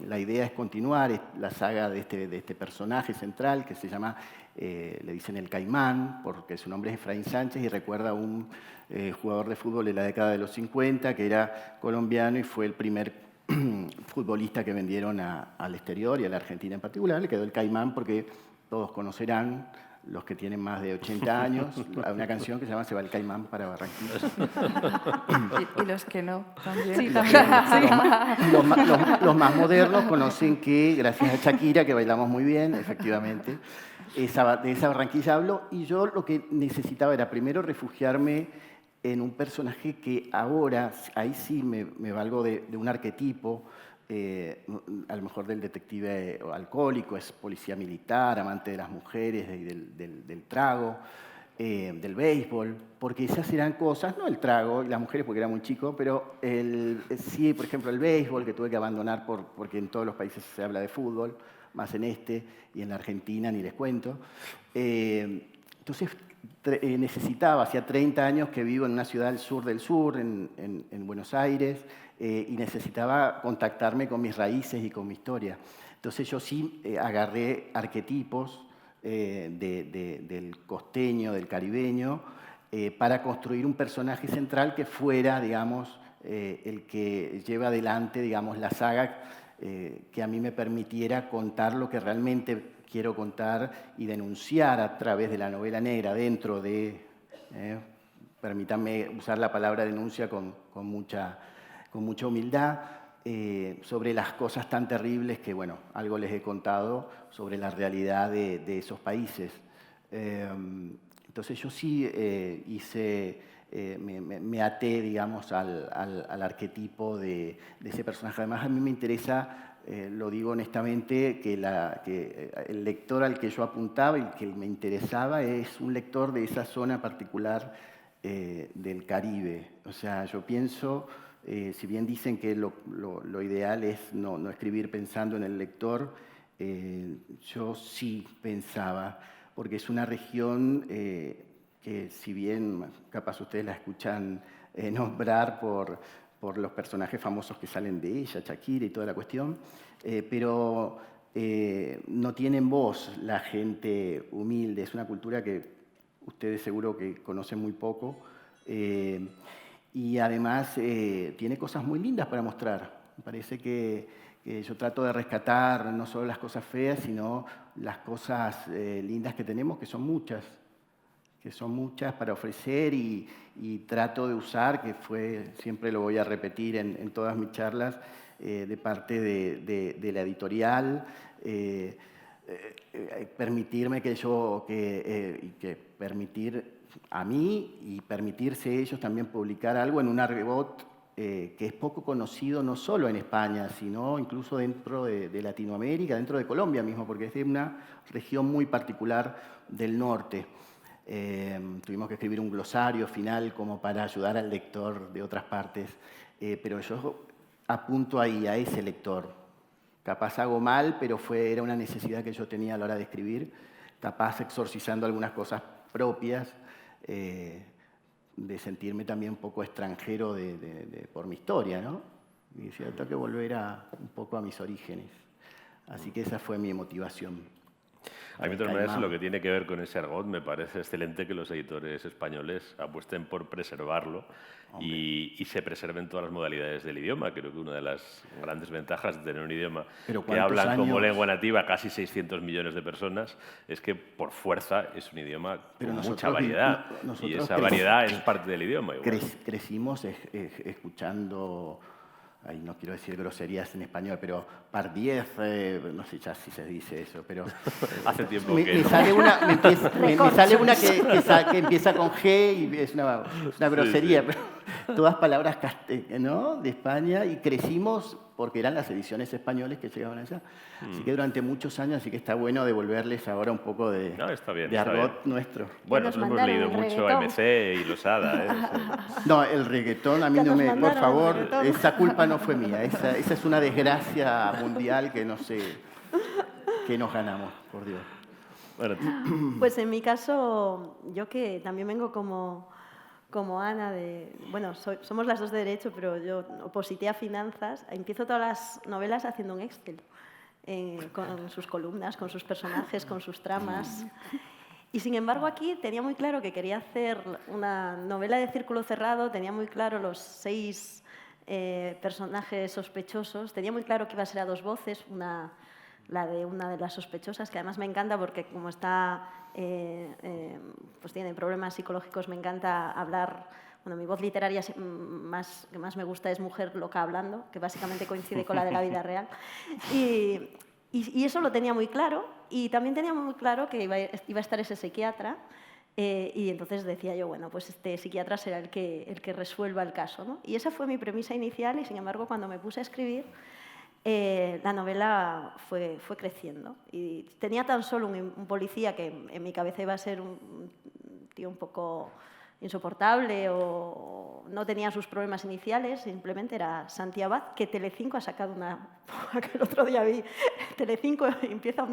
La idea es continuar la saga de este personaje central que se llama, le dicen el Caimán, porque su nombre es Efraín Sánchez y recuerda a un jugador de fútbol de la década de los 50 que era colombiano y fue el primer futbolista que vendieron al exterior y a la Argentina en particular. Le quedó el Caimán porque todos conocerán, los que tienen más de 80 años, una canción que se llama Se va el Caimán para Barranquilla. Y los que no, también. Sí, también. Los más modernos conocen que, gracias a Shakira, que bailamos muy bien, efectivamente, de esa Barranquilla hablo, y yo lo que necesitaba era primero refugiarme en un personaje que ahora, ahí sí me valgo de un arquetipo, a lo mejor del detective alcohólico, es policía militar, amante de las mujeres y del trago, del béisbol, porque esas eran cosas, no el trago y las mujeres porque era muy chico, pero sí, por ejemplo, el béisbol que tuve que abandonar porque en todos los países se habla de fútbol, más en este, y en la Argentina ni les cuento. Entonces necesitaba, hacía 30 años que vivo en una ciudad del sur, en Buenos Aires, y necesitaba contactarme con mis raíces y con mi historia. Entonces yo sí agarré arquetipos del costeño, del caribeño, para construir un personaje central que fuera, digamos, el que lleva adelante, digamos, la saga, que a mí me permitiera contar lo que realmente quiero contar y denunciar a través de la novela negra dentro de, permítanme usar la palabra denuncia con mucha con mucha humildad, sobre las cosas tan terribles que, bueno, algo les he contado sobre la realidad de esos países. Entonces yo sí me até, digamos, al arquetipo de ese personaje. Además, a mí me interesa, lo digo honestamente, que el lector al que yo apuntaba y que me interesaba es un lector de esa zona particular del Caribe. O sea, yo pienso, si bien dicen que lo ideal es no escribir pensando en el lector, yo sí pensaba, porque es una región que, si bien capaz ustedes la escuchan nombrar por los personajes famosos que salen de ella, Shakira y toda la cuestión, pero no tienen voz la gente humilde. Es una cultura que ustedes seguro que conocen muy poco, y además tiene cosas muy lindas para mostrar. Me parece que yo trato de rescatar no solo las cosas feas, sino las cosas lindas que tenemos, que son muchas para ofrecer, y trato de usar, siempre lo voy a repetir en todas mis charlas, de parte de la editorial, permitirme permitir a mí y permitirse ellos también publicar algo en un argot que es poco conocido no solo en España, sino incluso dentro de Latinoamérica, dentro de Colombia mismo, porque es de una región muy particular del norte. Tuvimos que escribir un glosario final como para ayudar al lector de otras partes, pero yo apunto ahí, a ese lector. Capaz hago mal, pero era una necesidad que yo tenía a la hora de escribir, capaz exorcizando algunas cosas propias, de sentirme también un poco extranjero por mi historia, ¿no? Y decía, tengo que volver un poco a mis orígenes. Así que esa fue mi motivación. A mí, de todas maneras, lo que tiene que ver con ese argot, me parece excelente que los editores españoles apuesten por preservarlo y se preserven todas las modalidades del idioma. Creo que una de las grandes ventajas de tener un idioma que hablan como lengua nativa casi 600 millones de personas es que, por fuerza, es un idioma con mucha variedad. Y esa variedad es parte del idioma. Crecimos escuchando... Ay, no quiero decir groserías en español, pero Pardiez, no sé ya si se dice eso, pero... Hace tiempo me que... sale una que empieza con G y es una grosería, sí. Pero todas palabras ¿no? de España, y crecimos porque eran las ediciones españoles que llegaban allá. Así que durante muchos años, así que está bueno devolverles ahora un poco de argot nuestro. Bueno, nosotros hemos leído mucho a MC y Losada. No, el reggaetón a mí no me... Por favor, esa culpa no fue mía. Esa es una desgracia mundial que no sé qué nos ganamos, por Dios. Bueno, pues en mi caso, yo que también vengo como Ana, bueno, somos las dos de Derecho, pero yo oposité a Finanzas, empiezo todas las novelas haciendo un Excel, con sus columnas, con sus personajes, con sus tramas. Y sin embargo aquí tenía muy claro que quería hacer una novela de círculo cerrado, tenía muy claro los 6 personajes sospechosos, tenía muy claro que iba a ser a 2 voces, la de una de las sospechosas, que además me encanta porque como está, pues tiene problemas psicológicos, me encanta hablar. Bueno, mi voz literaria que más me gusta es Mujer loca hablando, que básicamente coincide con la de la vida real. Y eso lo tenía muy claro, y también tenía muy claro que iba a estar ese psiquiatra, y entonces decía yo, bueno, pues este psiquiatra será el que resuelva el caso, ¿no? Y esa fue mi premisa inicial, y sin embargo cuando me puse a escribir, la novela fue creciendo. Y tenía tan solo un policía que en mi cabeza iba a ser un tío un poco insoportable o no tenía sus problemas iniciales, simplemente era Santi Abad, que Telecinco ha sacado que el otro día vi, Telecinco empieza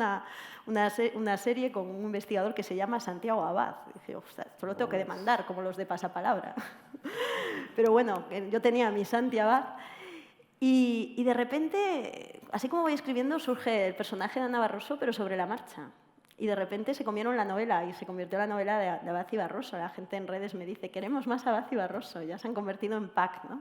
una serie con un investigador que se llama Santiago Abad. Y dije, ostras, esto lo tengo que demandar, como los de Pasapalabra. Pero bueno, yo tenía a mi Santi Abad. Y de repente, así como voy escribiendo, surge el personaje de Ana Barroso, pero sobre la marcha. Y de repente se comieron la novela y se convirtió en la novela de Abad y Barroso. La gente en redes me dice, queremos más Abad y Barroso, ya se han convertido en pack, ¿no?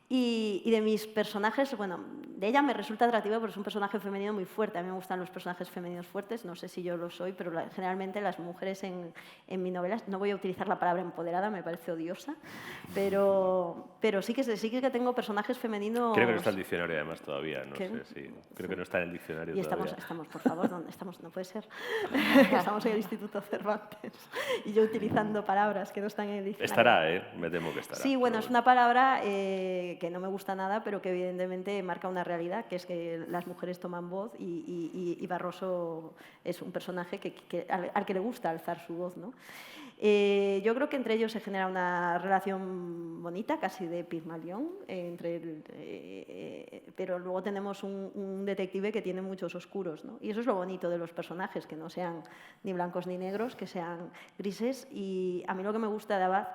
Y de mis personajes, bueno, de ella me resulta atractiva porque es un personaje femenino muy fuerte. A mí me gustan los personajes femeninos fuertes, no sé si yo lo soy, pero generalmente las mujeres en mi novela, no voy a utilizar la palabra empoderada, me parece odiosa, pero sí que tengo personajes femeninos... Creo que no está en el diccionario además todavía, no ¿Qué? sé si... Creo que no está en el diccionario Y todavía. estamos, por favor, ¿dónde estamos? No puede ser. Estamos en el Instituto Cervantes y yo utilizando palabras que no están en el diccionario. Estará, me temo que estará. Sí, bueno, pero es una palabra que no me gusta nada, pero que evidentemente marca una realidad, que es que las mujeres toman voz y Barroso es un personaje al que le gusta alzar su voz, ¿no? Yo creo que entre ellos se genera una relación bonita, casi de Pigmalión, pero luego tenemos un detective que tiene muchos oscuros, ¿no? Y eso es lo bonito de los personajes, que no sean ni blancos ni negros, que sean grises. Y a mí lo que me gusta de Abad,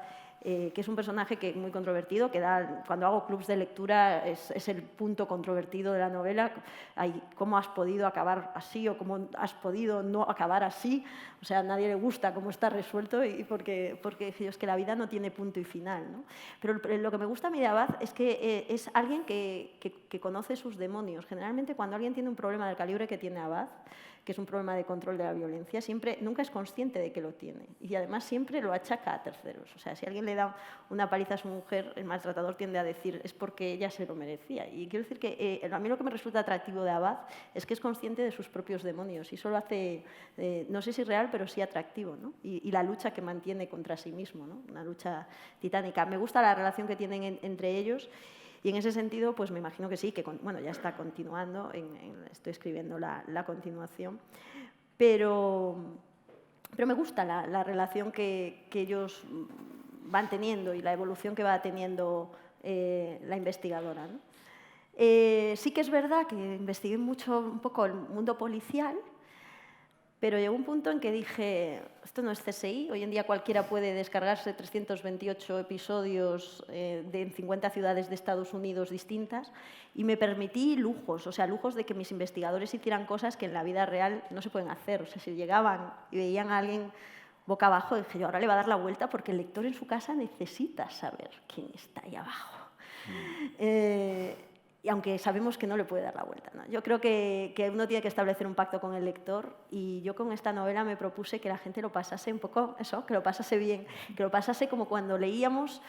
que es un personaje que muy controvertido, que cuando hago clubs de lectura es el punto controvertido de la novela. ¿Cómo has podido acabar así o cómo has podido no acabar así? O sea, a nadie le gusta cómo está resuelto y porque es que la vida no tiene punto y final, ¿no? Pero lo que me gusta a mí de Abad es que es alguien que conoce sus demonios. Generalmente cuando alguien tiene un problema del calibre que tiene Abad, que es un problema de control de la violencia, nunca es consciente de que lo tiene y además siempre lo achaca a terceros. O sea, si alguien le da una paliza a su mujer, el maltratador tiende a decir es porque ella se lo merecía. Y quiero decir que a mí lo que me resulta atractivo de Abad es que es consciente de sus propios demonios y eso lo hace, no sé si real, pero sí atractivo, ¿no? Y la lucha que mantiene contra sí mismo, ¿no? Una lucha titánica. Me gusta la relación que tienen entre ellos. Y en ese sentido, pues me imagino que sí, que bueno, ya está continuando, estoy escribiendo la continuación, pero me gusta la relación que ellos van teniendo y la evolución que va teniendo la investigadora, ¿no? Sí que es verdad que investigué mucho un poco el mundo policial, pero llegó un punto en que dije, esto no es CSI, hoy en día cualquiera puede descargarse 328 episodios de 50 ciudades de Estados Unidos distintas y me permití lujos, o sea, lujos de que mis investigadores hicieran cosas que en la vida real no se pueden hacer. O sea, si llegaban y veían a alguien boca abajo, dije yo, ahora le va a dar la vuelta porque el lector en su casa necesita saber quién está ahí abajo. Y aunque sabemos que no le puede dar la vuelta, ¿no? Yo creo que uno tiene que establecer un pacto con el lector y yo con esta novela me propuse que la gente lo pasase un poco, eso, que lo pasase bien, que lo pasase como cuando leíamos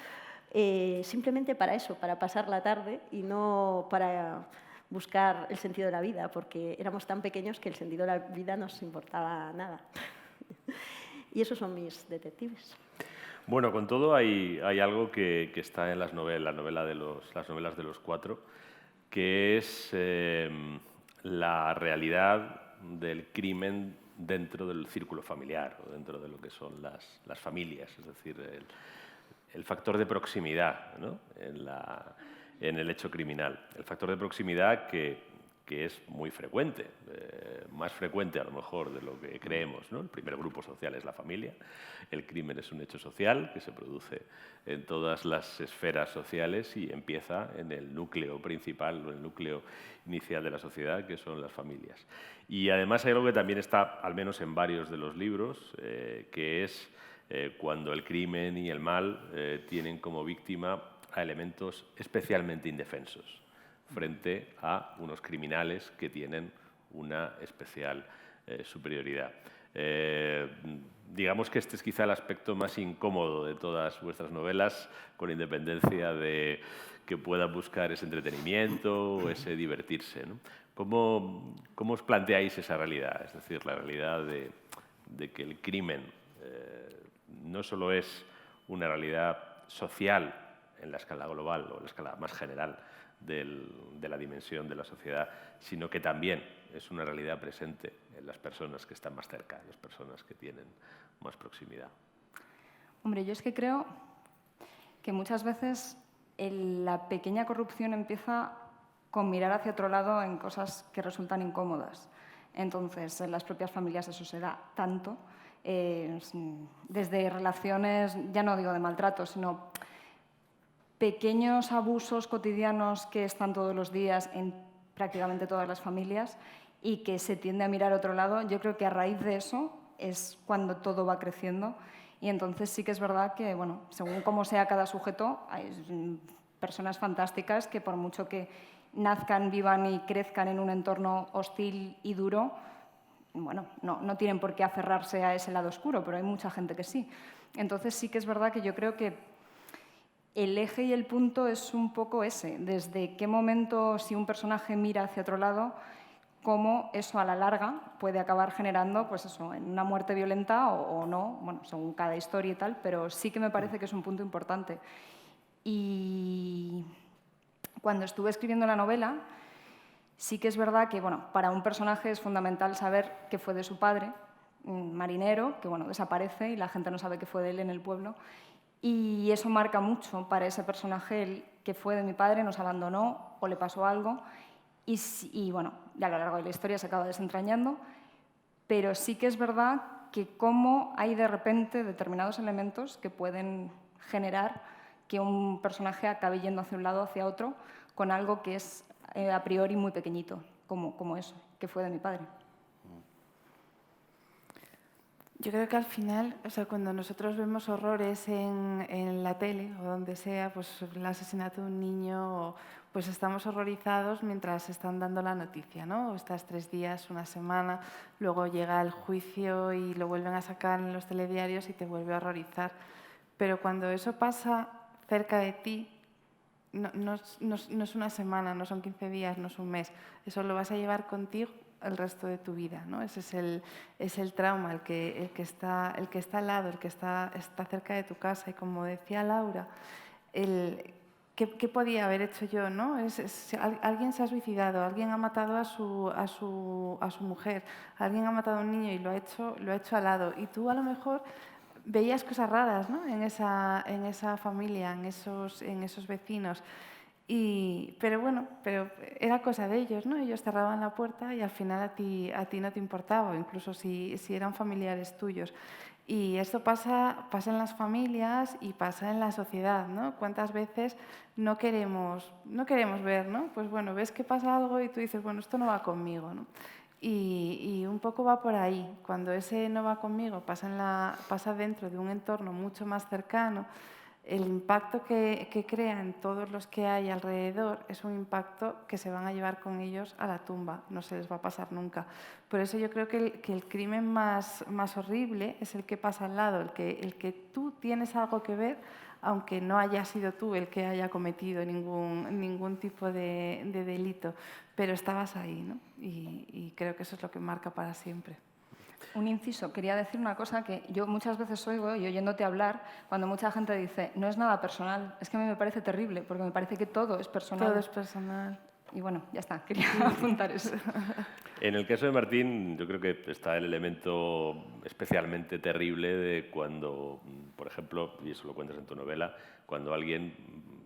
simplemente para eso, para pasar la tarde y no para buscar el sentido de la vida, porque éramos tan pequeños que el sentido de la vida nos importaba nada. Y esos son mis detectives. Bueno, con todo hay algo que está en las novelas de los cuatro, que es la realidad del crimen dentro del círculo familiar o dentro de lo que son las familias, es decir, el factor de proximidad, ¿no? en el hecho criminal. El factor de proximidad que es muy frecuente, más frecuente a lo mejor de lo que creemos, ¿no? El primer grupo social es la familia, el crimen es un hecho social que se produce en todas las esferas sociales y empieza en el núcleo principal o el núcleo inicial de la sociedad, que son las familias. Y además hay algo que también está, al menos en varios de los libros, que es cuando el crimen y el mal tienen como víctima a elementos especialmente indefensos frente a unos criminales que tienen una especial superioridad. Digamos que este es quizá el aspecto más incómodo de todas vuestras novelas, con independencia de que puedan buscar ese entretenimiento o ese divertirse, ¿no? ¿Cómo os planteáis esa realidad? Es decir, la realidad de que el crimen no solo es una realidad social en la escala global o en la escala más general de la dimensión de la sociedad, sino que también es una realidad presente en las personas que están más cerca, en las personas que tienen más proximidad. Hombre, yo es que creo que muchas veces la pequeña corrupción empieza con mirar hacia otro lado en cosas que resultan incómodas. Entonces, en las propias familias eso se da tanto, desde relaciones, ya no digo de maltrato, sino pequeños abusos cotidianos que están todos los días en prácticamente todas las familias y que se tiende a mirar a otro lado. Yo creo que a raíz de eso es cuando todo va creciendo y entonces sí que es verdad que, bueno, según cómo sea cada sujeto, personas fantásticas que por mucho que nazcan, vivan y crezcan en un entorno hostil y duro, bueno, no tienen por qué aferrarse a ese lado oscuro, pero hay mucha gente que sí. Entonces sí que es verdad que yo creo que el eje y el punto es un poco ese, desde qué momento, si un personaje mira hacia otro lado, cómo eso a la larga puede acabar generando, pues eso, en una muerte violenta o no, bueno, según cada historia y tal, pero sí que me parece que es un punto importante. Y cuando estuve escribiendo la novela, sí que es verdad que, bueno, para un personaje es fundamental saber qué fue de su padre, un marinero, que, bueno, desaparece y la gente no sabe qué fue de él en el pueblo. Y eso marca mucho para ese personaje, el que fue de mi padre, nos abandonó o le pasó algo. Y bueno, ya a lo largo de la historia se acaba desentrañando, pero sí que es verdad que cómo hay de repente determinados elementos que pueden generar que un personaje acabe yendo hacia un lado o hacia otro con algo que es a priori muy pequeñito, como eso, que fue de mi padre. Yo creo que al final, o sea, cuando nosotros vemos horrores en la tele o donde sea, pues el asesinato de un niño, pues estamos horrorizados mientras están dando la noticia, ¿no? Estás 3 días, una semana, luego llega el juicio y lo vuelven a sacar en los telediarios y te vuelve a horrorizar. Pero cuando eso pasa cerca de ti, no es una semana, no son 15 días, no es un mes, eso lo vas a llevar contigo el resto de tu vida, ¿no? Ese es el trauma, el que está al lado, el que está cerca de tu casa. Y como decía Laura, ¿qué podía haber hecho yo, ¿no? Alguien se ha suicidado, alguien ha matado a su mujer, alguien ha matado a un niño y lo ha hecho al lado. Y tú a lo mejor veías cosas raras, ¿no? en esa familia, en esos vecinos. Pero bueno, era cosa de ellos, ¿no? Ellos cerraban la puerta y al final a ti no te importaba, incluso si eran familiares tuyos. Y esto pasa en las familias y pasa en la sociedad, ¿no? ¿Cuántas veces no queremos ver, ¿no? Pues bueno, ves que pasa algo y tú dices, bueno, esto no va conmigo, ¿no? Y un poco va por ahí. Cuando ese no va conmigo pasa dentro de un entorno mucho más cercano, el impacto que crea en todos los que hay alrededor es un impacto que se van a llevar con ellos a la tumba, no se les va a pasar nunca. Por eso yo creo que el crimen más horrible es el que pasa al lado, el que tú tienes algo que ver, aunque no haya sido tú el que haya cometido ningún tipo de delito, pero estabas ahí, ¿no? Y creo que eso es lo que marca para siempre. Un inciso, quería decir una cosa que yo muchas veces oigo y oyéndote hablar, cuando mucha gente dice, no es nada personal, es que a mí me parece terrible, porque me parece que todo es personal. Todo es personal. Y bueno, ya está, quería apuntar eso. En el caso de Martín, yo creo que está el elemento especialmente terrible de cuando, por ejemplo, y eso lo cuentas en tu novela, cuando alguien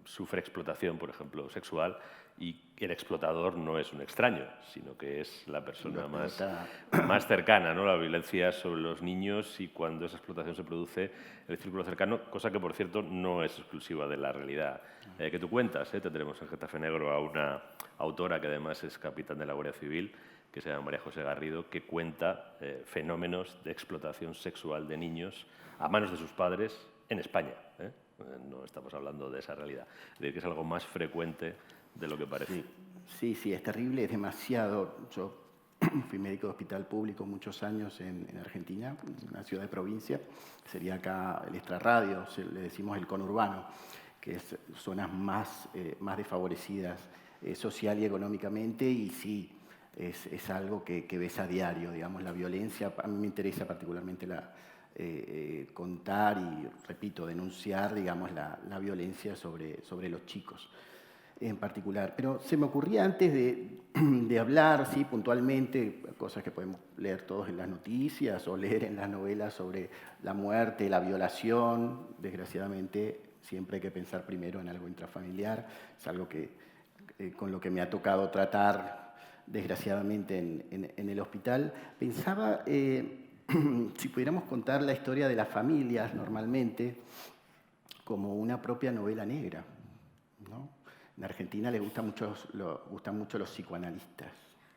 sufre explotación, por ejemplo, sexual, y el explotador no es un extraño, sino que es la persona más cercana, ¿no? La violencia sobre los niños y cuando esa explotación se produce en el círculo cercano, cosa que, por cierto, no es exclusiva de la realidad que tú cuentas. Tendremos en Getafe Negro a una autora que además es capitán de la Guardia Civil, que se llama María José Garrido, que cuenta fenómenos de explotación sexual de niños a manos de sus padres en España. No estamos hablando de esa realidad, es decir, que es algo más frecuente de lo que parece. Sí, es terrible, es demasiado. Yo fui médico de hospital público muchos años en Argentina, en una ciudad de provincia, sería acá el extrarradio, le decimos el conurbano, que es zonas más desfavorecidas social y económicamente, y sí, es algo que ves a diario, digamos, la violencia. A mí me interesa particularmente contar y, repito, denunciar, digamos, la violencia sobre los chicos en particular. Pero se me ocurría antes de hablar, sí, puntualmente, cosas que podemos leer todos en las noticias o leer en las novelas sobre la muerte, la violación. Desgraciadamente, siempre hay que pensar primero en algo intrafamiliar. Es algo con lo que me ha tocado tratar, desgraciadamente, en el hospital. Pensaba, si pudiéramos contar la historia de las familias, normalmente, como una propia novela negra, ¿no? En Argentina les gustan mucho los psicoanalistas.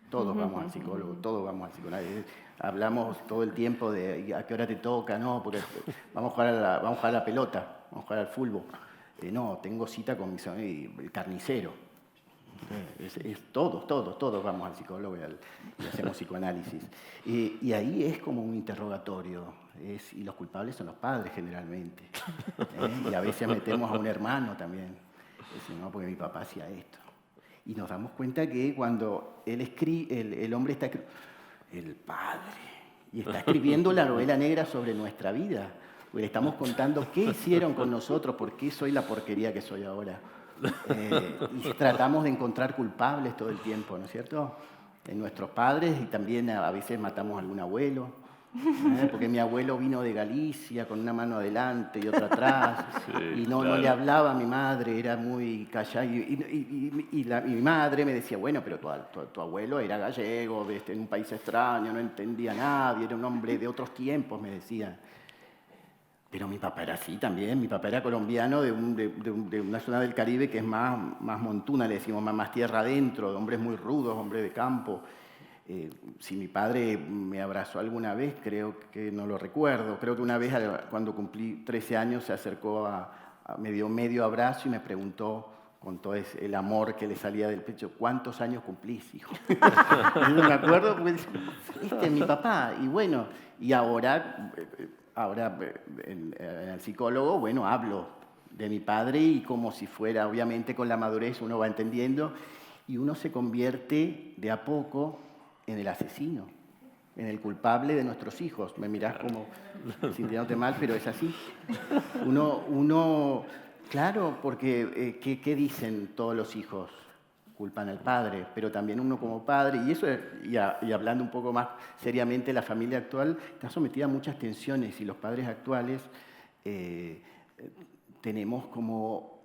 Todos vamos al psicólogo, todos vamos al psicoanálisis. Hablamos todo el tiempo de a qué hora te toca, ¿no? Porque vamos a jugar a la pelota, vamos a jugar al fútbol. No, tengo cita con el carnicero. Todos vamos al psicólogo y hacemos psicoanálisis. Y ahí es como un interrogatorio. Y los culpables son los padres generalmente. Y a veces metemos a un hermano también. Dicen, no, porque mi papá hacía esto. Y nos damos cuenta que cuando el hombre está el padre, y está escribiendo la novela negra sobre nuestra vida, porque le estamos contando qué hicieron con nosotros, por qué soy la porquería que soy ahora. Y tratamos de encontrar culpables todo el tiempo, ¿no es cierto? En nuestros padres, y también a veces matamos a algún abuelo, porque mi abuelo vino de Galicia con una mano adelante y otra atrás, sí, y no le hablaba a mi madre, era muy callado, y mi madre me decía, bueno, pero tu abuelo era gallego, en un país extraño, no entendía a nadie, era un hombre de otros tiempos, me decía. Pero mi papá era así también, mi papá era colombiano de una zona del Caribe que es más montuna, le decimos, más tierra adentro, de hombres muy rudos, hombres de campo. Si mi padre me abrazó alguna vez, creo que no lo recuerdo. Creo que una vez, cuando cumplí 13 años, se acercó me dio medio abrazo y me preguntó, con todo el amor que le salía del pecho, ¿cuántos años cumplís, hijo? Yo me acuerdo, pues, este es mi papá. Y bueno, y ahora en el psicólogo, bueno, hablo de mi padre y como si fuera, obviamente con la madurez uno va entendiendo y uno se convierte de a poco en el asesino, en el culpable de nuestros hijos. Me mirás como sintiéndote mal, pero es así. Claro, porque ¿qué dicen todos los hijos? Culpan al padre, pero también uno como padre, y hablando un poco más seriamente, la familia actual está sometida a muchas tensiones y los padres actuales tenemos como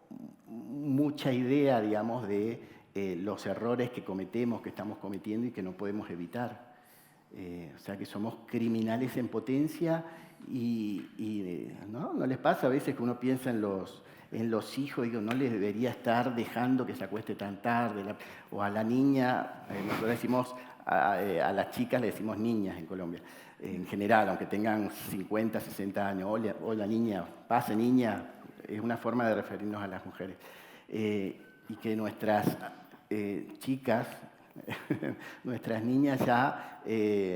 mucha idea, digamos, de los errores que cometemos, que estamos cometiendo y que no podemos evitar. O sea, que somos criminales en potencia ¿no les pasa a veces que uno piensa en los hijos, digo, no les debería estar dejando que se acueste tan tarde, o a la niña, nosotros decimos, a las chicas le decimos niñas en Colombia, en general, aunque tengan 50, 60 años, hola niña, pase niña, es una forma de referirnos a las mujeres. Y que nuestras chicas, nuestras niñas ya,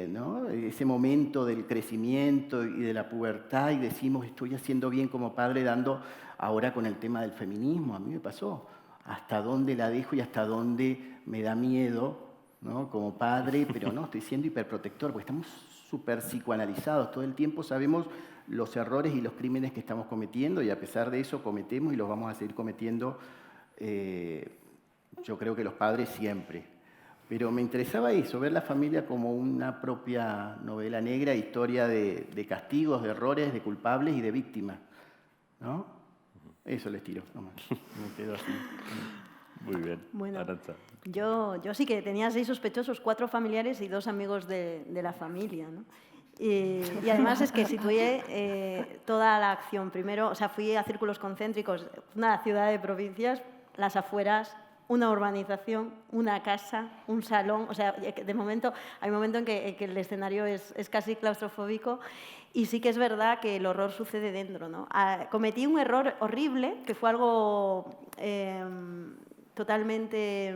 ¿no? Ese momento del crecimiento y de la pubertad, y decimos, estoy haciendo bien como padre dando. Ahora con el tema del feminismo, a mí me pasó, hasta dónde la dejo y hasta dónde me da miedo, ¿no? Como padre, pero no, estoy siendo hiperprotector, porque estamos súper psicoanalizados, todo el tiempo sabemos los errores y los crímenes que estamos cometiendo, y a pesar de eso cometemos y los vamos a seguir cometiendo, yo creo que los padres siempre. Pero me interesaba eso, ver la familia como una propia novela negra, historia de castigos, de errores, de culpables y de víctimas, ¿no? Eso les tiro, nomás. Me quedo así. Muy bien. Bueno, Arantxa. yo sí que tenía 6 sospechosos, 4 familiares y 2 amigos de la familia, ¿no? Y además es que situé toda la acción. Primero, o sea, fui a círculos concéntricos, una ciudad de provincias, las afueras, una urbanización, una casa, un salón. O sea, de momento, hay un momento en que el escenario es casi claustrofóbico. Y sí que es verdad que el horror sucede dentro, ¿no? Cometí un error horrible, que fue algo totalmente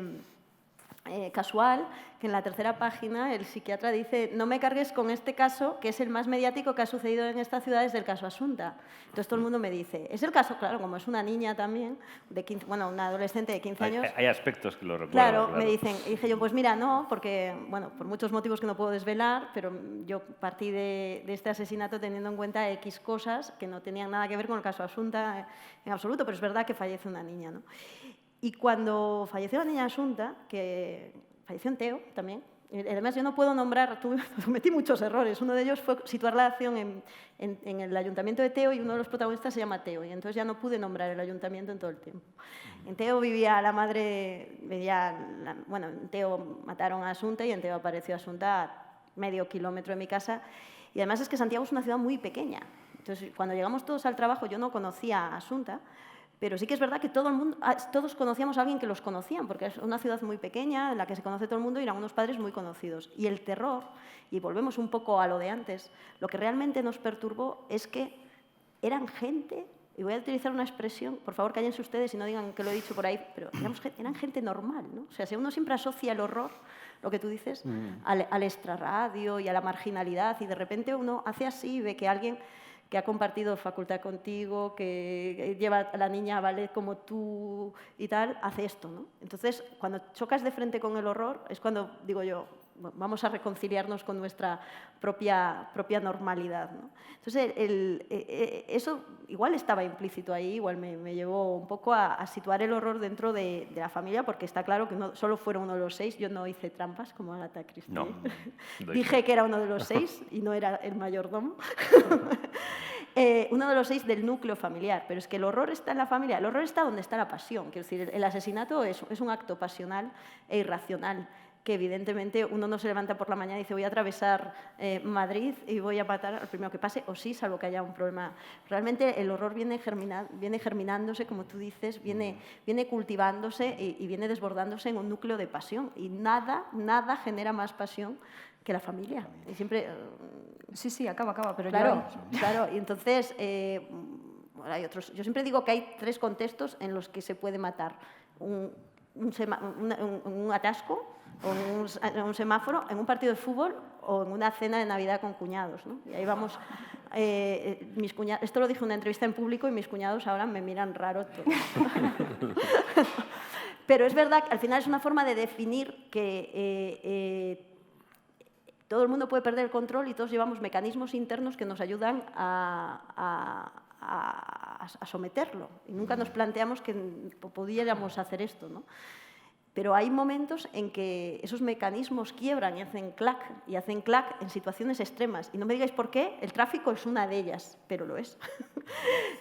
casual, que en la tercera página el psiquiatra dice: no me cargues con este caso, que es el más mediático que ha sucedido en esta ciudad desde el caso Asunta. Entonces todo el mundo me dice, es el caso, claro, como es una niña también, de 15, bueno, una adolescente de 15 años. Hay aspectos que lo recuerdan. Claro, me dicen, y dije yo, pues mira, no, porque, bueno, por muchos motivos que no puedo desvelar, pero yo partí de este asesinato teniendo en cuenta X cosas que no tenían nada que ver con el caso Asunta en absoluto, pero es verdad que fallece una niña, ¿no? Y cuando falleció la niña Asunta, que falleció en Teo también, además yo no puedo nombrar, cometí muchos errores, uno de ellos fue situar la acción en el ayuntamiento de Teo y uno de los protagonistas se llama Teo, y entonces ya no pude nombrar el ayuntamiento en todo el tiempo. En Teo vivía la madre, bueno, en Teo mataron a Asunta y en Teo apareció Asunta a medio kilómetro de mi casa, y además es que Santiago es una ciudad muy pequeña, entonces cuando llegamos todos al trabajo yo no conocía a Asunta, pero sí que es verdad que todos conocíamos a alguien que los conocían, porque es una ciudad muy pequeña, en la que se conoce todo el mundo y eran unos padres muy conocidos. Y el terror, y volvemos un poco a lo de antes, lo que realmente nos perturbó es que eran gente y voy a utilizar una expresión, por favor cállense ustedes y no digan que lo he dicho por ahí, pero eran gente normal, ¿no? O sea, si uno siempre asocia el horror, lo que tú dices, al extrarradio y a la marginalidad, y de repente uno hace así y ve que alguien que ha compartido facultad contigo, que lleva a la niña a ballet como tú y tal, hace esto, ¿no? Entonces, cuando chocas de frente con el horror, es cuando digo yo, vamos a reconciliarnos con nuestra propia normalidad, ¿no? Entonces, eso igual estaba implícito ahí, igual me llevó un poco a situar el horror dentro de la familia, porque está claro que no, solo fueron uno de los 6, yo no hice trampas como Agatha Christie. No. Dije que era uno de los 6 y no era el mayordomo. Uno de los 6 del núcleo familiar, pero es que el horror está en la familia, el horror está donde está la pasión, quiero decir, el asesinato es un acto pasional e irracional, que evidentemente uno no se levanta por la mañana y dice voy a atravesar Madrid y voy a matar al primero que pase, o sí, salvo que haya un problema. Realmente el horror viene germinándose, como tú dices, viene cultivándose y viene desbordándose en un núcleo de pasión. Y nada genera más pasión que la familia. Y siempre... Sí, acaba, pero claro, y entonces hay otros. Yo siempre digo que hay 3 contextos en los que se puede matar. Un atasco, o un semáforo, en un partido de fútbol o en una cena de Navidad con cuñados, ¿no? Y ahí vamos. Mis cuñados, esto lo dije en una entrevista en público y mis cuñados ahora me miran raro todo. Pero es verdad que al final es una forma de definir que todo el mundo puede perder el control y todos llevamos mecanismos internos que nos ayudan a someterlo. Y nunca nos planteamos que pudiéramos hacer esto, ¿no? Pero hay momentos en que esos mecanismos quiebran y hacen clac en situaciones extremas. Y no me digáis por qué, el tráfico es una de ellas, pero lo es.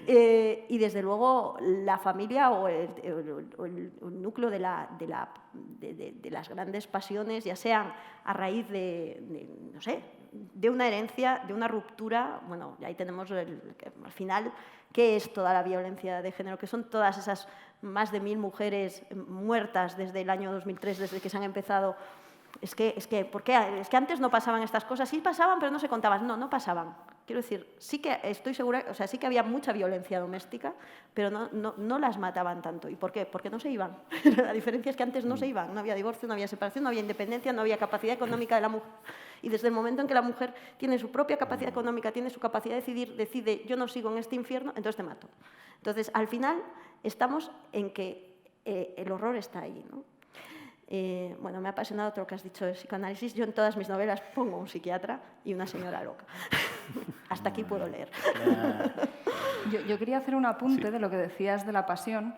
Y desde luego la familia o el núcleo de las grandes pasiones, ya sean a raíz no sé, de una herencia, de una ruptura, bueno, ahí tenemos al final, ¿qué es toda la violencia de género? ¿Qué son todas esas más de 1000 mujeres muertas desde el año 2003, desde que se han empezado? Es que antes no pasaban estas cosas, sí pasaban, pero no se contaban. No pasaban. Quiero decir, sí que estoy segura, o sea, sí que había mucha violencia doméstica, pero no las mataban tanto. ¿Y por qué? Porque no se iban. La diferencia es que antes no se iban, no había divorcio, no había separación, no había independencia, no había capacidad económica de la mujer. Y desde el momento en que la mujer tiene su propia capacidad económica, tiene su capacidad de decidir, decide, yo no sigo en este infierno, entonces te mato. Entonces, al final, estamos en que el horror está ahí, ¿no? Bueno, me ha apasionado todo lo que has dicho de psicoanálisis. Yo en todas mis novelas pongo un psiquiatra y una señora loca. Hasta aquí puedo leer. Yo quería hacer un apunte de lo que decías de la pasión.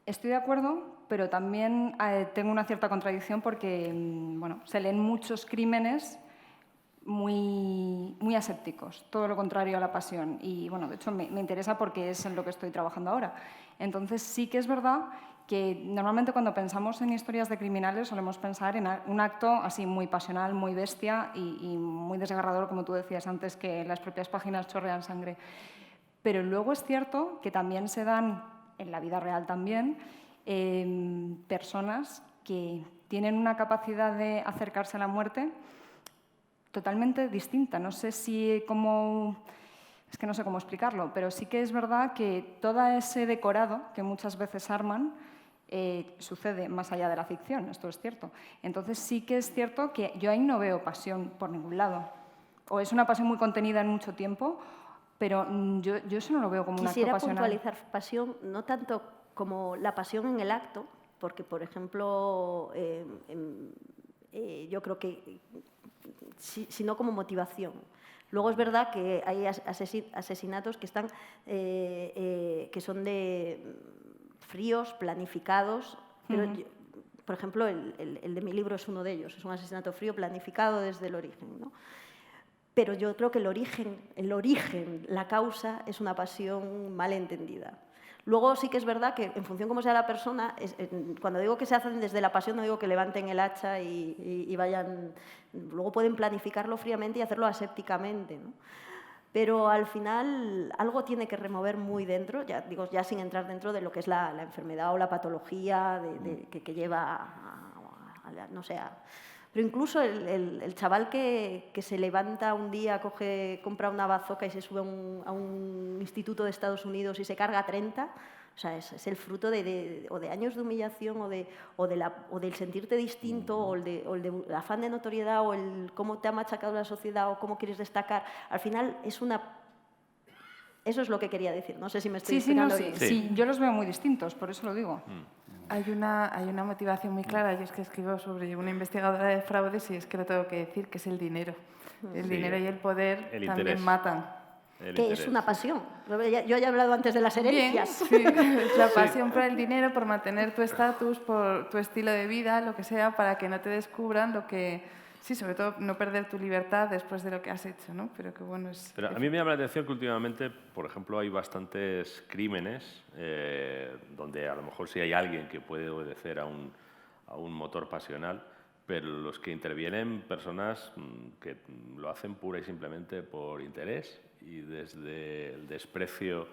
Estoy de acuerdo, pero también tengo una cierta contradicción porque bueno, se leen muchos crímenes muy asépticos, todo lo contrario a la pasión. Y bueno, de hecho me interesa porque es en lo que estoy trabajando ahora. Entonces sí que es verdad que normalmente cuando pensamos en historias de criminales solemos pensar en un acto así muy pasional, muy bestia y muy desgarrador, como tú decías antes, que las propias páginas chorrean sangre. Pero luego es cierto que también se dan, en la vida real también, personas que tienen una capacidad de acercarse a la muerte totalmente distinta. No sé si es que no sé cómo explicarlo, pero sí que es verdad que todo ese decorado que muchas veces arman sucede más allá de la ficción, esto es cierto. Entonces sí que es cierto que yo ahí no veo pasión por ningún lado. O es una pasión muy contenida en mucho tiempo, pero yo eso no lo veo como un acto pasional. Quisiera puntualizar pasión, no tanto como la pasión en el acto, porque, por ejemplo, yo creo que sino como motivación. Luego es verdad que hay asesinatos que son fríos, planificados, pero por ejemplo el de mi libro es uno de ellos, es un asesinato frío planificado desde el origen, ¿no? Pero yo creo que el origen, la causa, es una pasión mal entendida. Luego sí que es verdad que en función de cómo sea la persona, cuando digo que se hacen desde la pasión no digo que levanten el hacha y vayan, luego pueden planificarlo fríamente y hacerlo asépticamente, ¿no? Pero al final algo tiene que remover muy dentro, ya sin entrar dentro de lo que es la enfermedad o la patología que lleva no sé, Pero incluso el chaval que se levanta un día, compra una bazooka y se sube a un instituto de Estados Unidos y se carga 30, o sea, es el fruto o de años de humillación o del sentirte distinto o el afán de notoriedad o el cómo te ha machacado la sociedad o cómo quieres destacar. Al final eso es lo que quería decir. No sé si me estoy explicando bien. Sí, yo los veo muy distintos, por eso lo digo. Hay una motivación muy clara. Yo es que escribo sobre una investigadora de fraudes y es que lo tengo que decir, que es el dinero. El dinero y el poder también interés. matan. Que es una pasión. Yo ya he hablado antes de las herencias. Sí, es la pasión por el dinero, por mantener tu estatus, por tu estilo de vida, lo que sea, para que no te descubran lo que... Sí, sobre todo no perder tu libertad después de lo que has hecho, ¿no? Pero que bueno es... Pero a mí me llama la atención que últimamente, por ejemplo, hay bastantes crímenes donde a lo mejor sí hay alguien que puede obedecer a un motor pasional, pero los que intervienen personas que lo hacen pura y simplemente por interés y desde el desprecio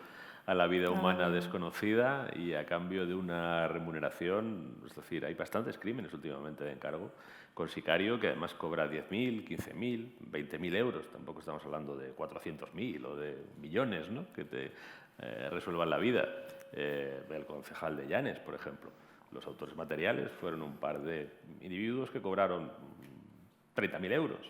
a la vida humana desconocida y a cambio de una remuneración. Es decir, hay bastantes crímenes últimamente de encargo con sicario que además cobra 10.000, 15.000, 20.000 euros. Tampoco estamos hablando de 400.000 o de millones, ¿no?, que te resuelvan la vida. El concejal de Llanes, por ejemplo. Los autores materiales fueron un par de individuos que cobraron 30.000 euros.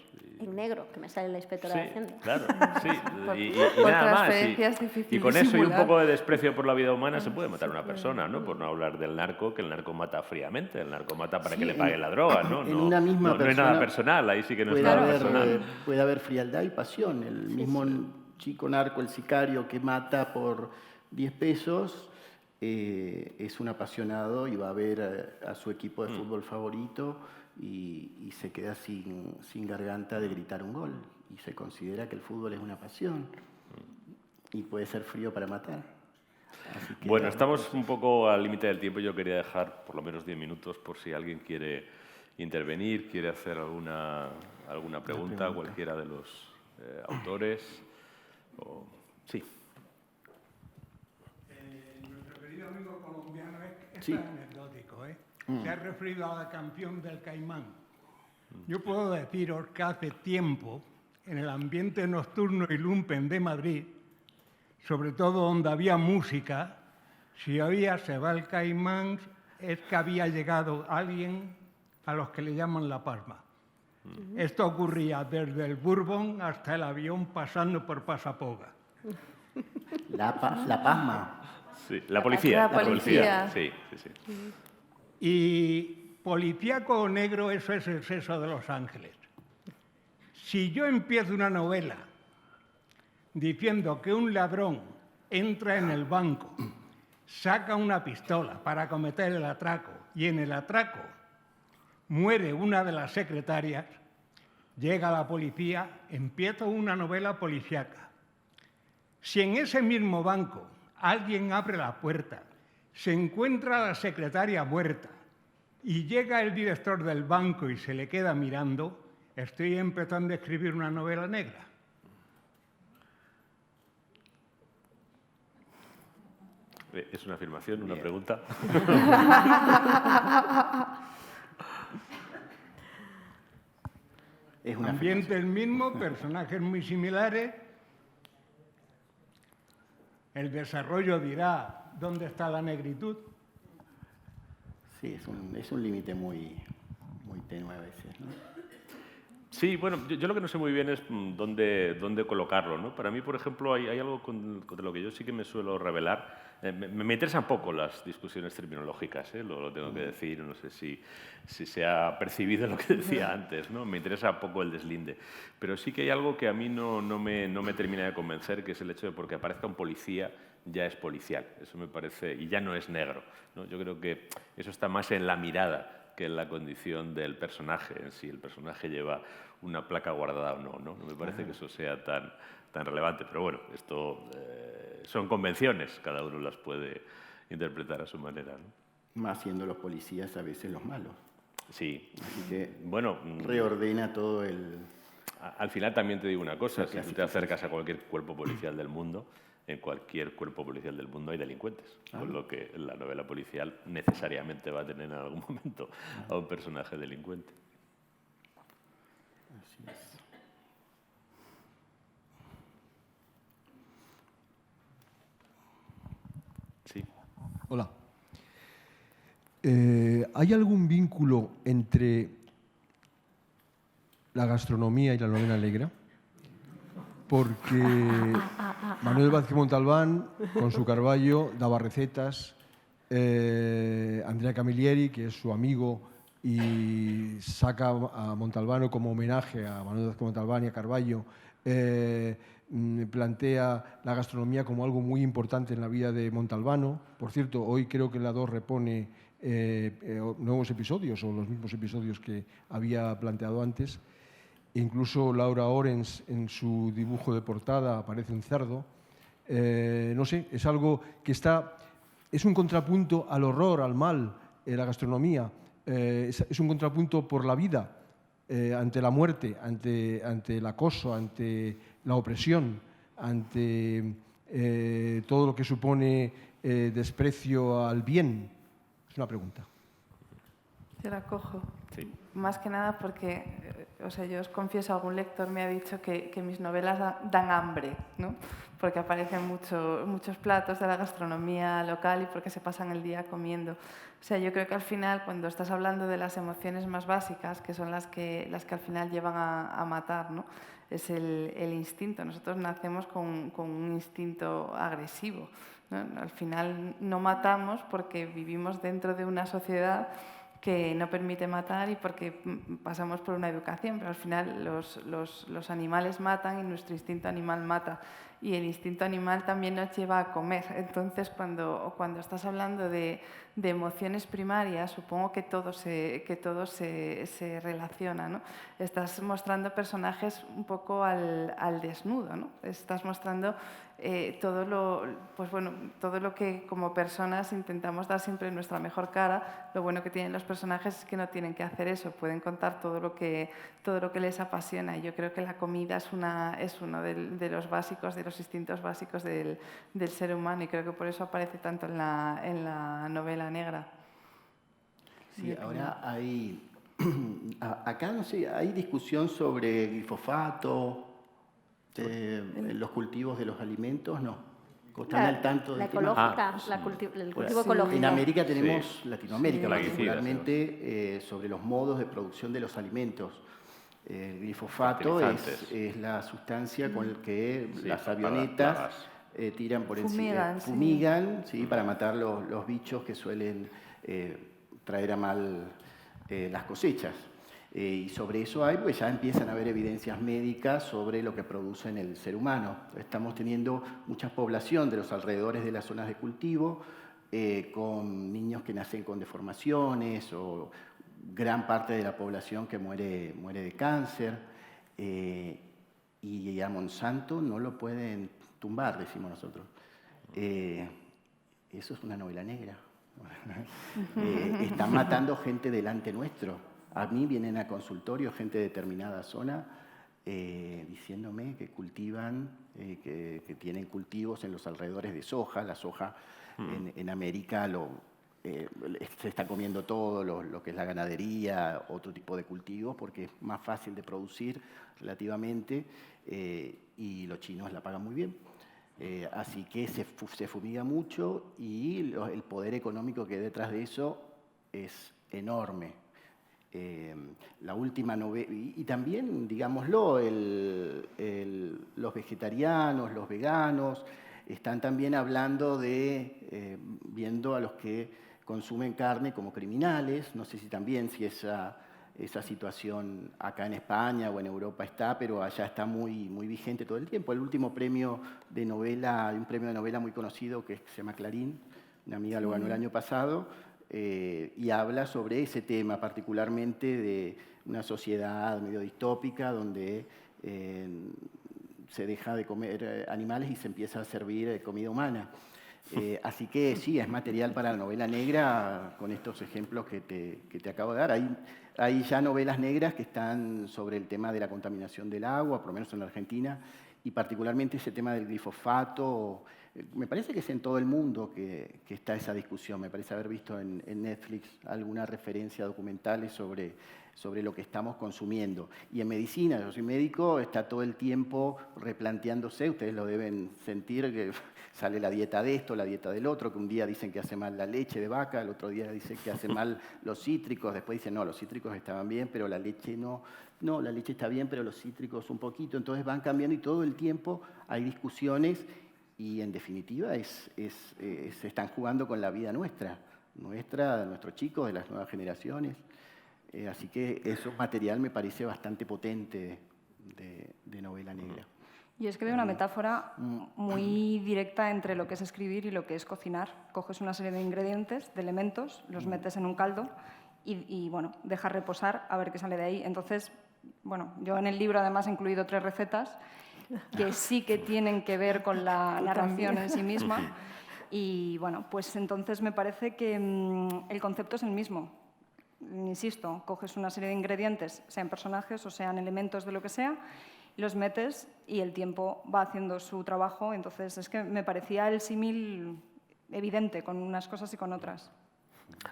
En negro, que me sale la inspectora de Hacienda. Claro, sí. Y por nada más. transferencias difíciles Y con de eso y un simular. poco de desprecio por la vida humana se puede matar a una persona, ¿no? Por no hablar del narco, que el narco mata fríamente. El narco mata para que le paguen la droga, ¿no? En una misma no es nada personal, ahí sí que no es nada personal. Puede haber frialdad y pasión. El mismo chico narco, el sicario que mata por 10 pesos, es un apasionado y va a ver a su equipo de fútbol favorito y se queda sin garganta de gritar un gol. Y se considera que el fútbol es una pasión y puede ser frío para matar. Así que Bueno, estamos un poco al límite del tiempo. Yo quería dejar por lo menos 10 minutos por si alguien quiere intervenir, quiere hacer alguna pregunta a cualquiera de los autores. Sí. Nuestro querido amigo colombiano es Sí. anecdótico, ¿eh? Se ha referido a la campeón del Caimán. Yo puedo deciros que hace tiempo, en el ambiente nocturno y lumpen de Madrid, sobre todo donde había música, si oía se va el Caimán, es que había llegado alguien a los que le llaman La Palma. Esto ocurría desde el Bourbon hasta el avión pasando por Pasapoga. La Pasma. Sí. La policía. La policía. Sí. Y policíaco o negro, eso es el sexo de Los Ángeles. Si yo empiezo una novela diciendo que un ladrón entra en el banco, saca una pistola para cometer el atraco y en el atraco muere una de las secretarias, llega la policía, empiezo una novela policíaca. Si en ese mismo banco alguien abre la puerta, se encuentra a la secretaria muerta y llega el director del banco y se le queda mirando, estoy empezando a escribir una novela negra. ¿Es una afirmación, una pregunta? Es una Ambiente el mismo, personajes muy similares. El desarrollo dirá dónde está la negritud. Sí, es un límite muy tenue a veces, ¿no? Sí, bueno, yo lo que no sé muy bien es dónde colocarlo, ¿no? Para mí, por ejemplo, hay algo de lo que yo sí que me suelo revelar. Me interesan poco las discusiones terminológicas, lo tengo que decir, no sé si se ha percibido lo que decía antes, ¿no? Me interesa poco el deslinde. Pero sí que hay algo que a mí no me termina de convencer, que es el hecho de porque aparezca un policía ya es policial. Eso me parece, y ya no es negro, ¿no? Yo creo que eso está más en la mirada que en la condición del personaje en sí. El personaje lleva una placa guardada o no, ¿no? No me parece que eso sea tan relevante. Pero bueno, esto son convenciones, cada uno las puede interpretar a su manera, ¿no? Más siendo los policías a veces los malos. Sí. Así que Bueno, reordena todo el... al final también te digo una cosa, si tú te acercas a cualquier cuerpo policial del mundo, en cualquier cuerpo policial del mundo hay delincuentes, con lo que la novela policial necesariamente va a tener en algún momento a un personaje delincuente. Hola. ¿Hay algún vínculo entre la gastronomía y la novela negra? Porque Manuel Vázquez Montalbán, con su Carballo, daba recetas. Andrea Camilleri, que es su amigo, y saca a Montalbano como homenaje a Manuel Vázquez Montalbán y a Carballo, plantea la gastronomía como algo muy importante en la vida de Montalbano. Por cierto, hoy creo que la 2 repone nuevos episodios o los mismos episodios que había planteado antes. Incluso Laura Orens, en su dibujo de portada, aparece un cerdo. No sé, es algo que está... Es un contrapunto al horror, al mal, la gastronomía. Es un contrapunto por la vida, ante la muerte, ante el acoso, ante la opresión, ante todo lo que supone desprecio al bien. Es una pregunta. Yo la cojo. Sí. Más que nada porque, o sea, yo os confieso, algún lector me ha dicho que mis novelas dan hambre, ¿no? Porque aparecen muchos platos de la gastronomía local y porque se pasan el día comiendo. O sea, yo creo que al final, cuando estás hablando de las emociones más básicas, que son las que al final llevan a matar, ¿no? Es el instinto. Nosotros nacemos con un instinto agresivo, ¿no? Al final no matamos porque vivimos dentro de una sociedad que no permite matar y porque pasamos por una educación, pero al final los animales matan y nuestro instinto animal mata. Y el instinto animal también nos lleva a comer. Entonces, cuando estás hablando de emociones primarias, supongo que todo se relaciona, ¿no? Estás mostrando personajes un poco al desnudo, ¿no? Estás mostrando todo lo que como personas intentamos dar siempre nuestra mejor cara. Lo bueno que tienen los personajes es que no tienen que hacer eso, pueden contar todo lo que les apasiona. Y yo creo que la comida es uno de los básicos, de los instintos básicos del ser humano, y creo que por eso aparece tanto en la novela negra. Sí, ahora hay... Acá, no sé, hay discusión sobre glifosato, los cultivos de los alimentos, ¿no? ¿Están al tanto la del tema? ecológica, el cultivo ecológico. En América tenemos, Sí. Latinoamérica Sí. particularmente, sobre los modos de producción de los alimentos. El glifosato es la sustancia con la que las avionetas tiran por encima, fumigan, ¿sí? Para matar los bichos que suelen traer a mal las cosechas. Y sobre eso pues ya empiezan a haber evidencias médicas sobre lo que produce en el ser humano. Estamos teniendo mucha población de los alrededores de las zonas de cultivo, con niños que nacen con deformaciones o gran parte de la población que muere de cáncer. Y a Monsanto no lo pueden tumbar, decimos nosotros. Eso es una novela negra. Están matando gente delante nuestro. A mí vienen a consultorio gente de determinada zona diciéndome que cultivan, que tienen cultivos en los alrededores de soja. La soja en América se está comiendo todo lo que es la ganadería, otro tipo de cultivos, porque es más fácil de producir relativamente y los chinos la pagan muy bien. Así que se fumiga mucho y el poder económico que hay detrás de eso es enorme. La última novela, y también, digámoslo, los vegetarianos, los veganos, están también hablando viendo a los que consumen carne como criminales. No sé si esa situación acá en España o en Europa está, pero allá está muy, muy vigente todo el tiempo. El último premio de novela, hay un premio de novela muy conocido que se llama Clarín, una amiga lo ganó el año pasado, y habla sobre ese tema, particularmente de una sociedad medio distópica donde se deja de comer animales y se empieza a servir comida humana. Así que sí, es material para la novela negra con estos ejemplos que te acabo de dar. Hay ya novelas negras que están sobre el tema de la contaminación del agua, por lo menos en la Argentina, y particularmente ese tema del glifosato Me parece que es en todo el mundo que está esa discusión. Me parece haber visto en Netflix alguna referencia a documentales sobre lo que estamos consumiendo. Y en medicina, yo soy médico, está todo el tiempo replanteándose, ustedes lo deben sentir, que sale la dieta de esto, la dieta del otro, que un día dicen que hace mal la leche de vaca, el otro día dicen que hace mal los cítricos, después dicen, no, los cítricos estaban bien, pero la leche no. No, la leche está bien, pero los cítricos un poquito. Entonces van cambiando y todo el tiempo hay discusiones y en definitiva se están jugando con la vida nuestra, de nuestros chicos, de las nuevas generaciones. Así que eso material me parece bastante potente de novela negra. Y es que veo una metáfora muy directa entre lo que es escribir y lo que es cocinar. Coges una serie de ingredientes, de elementos, los metes en un caldo y bueno, dejas reposar a ver qué sale de ahí. Entonces, bueno, yo en el libro además he incluido 3 recetas que sí que tienen que ver con la narración en sí misma. Y bueno, pues entonces me parece que el concepto es el mismo. Insisto, coges una serie de ingredientes, sean personajes o sean elementos de lo que sea, los metes y el tiempo va haciendo su trabajo. Entonces es que me parecía el símil evidente con unas cosas y con otras.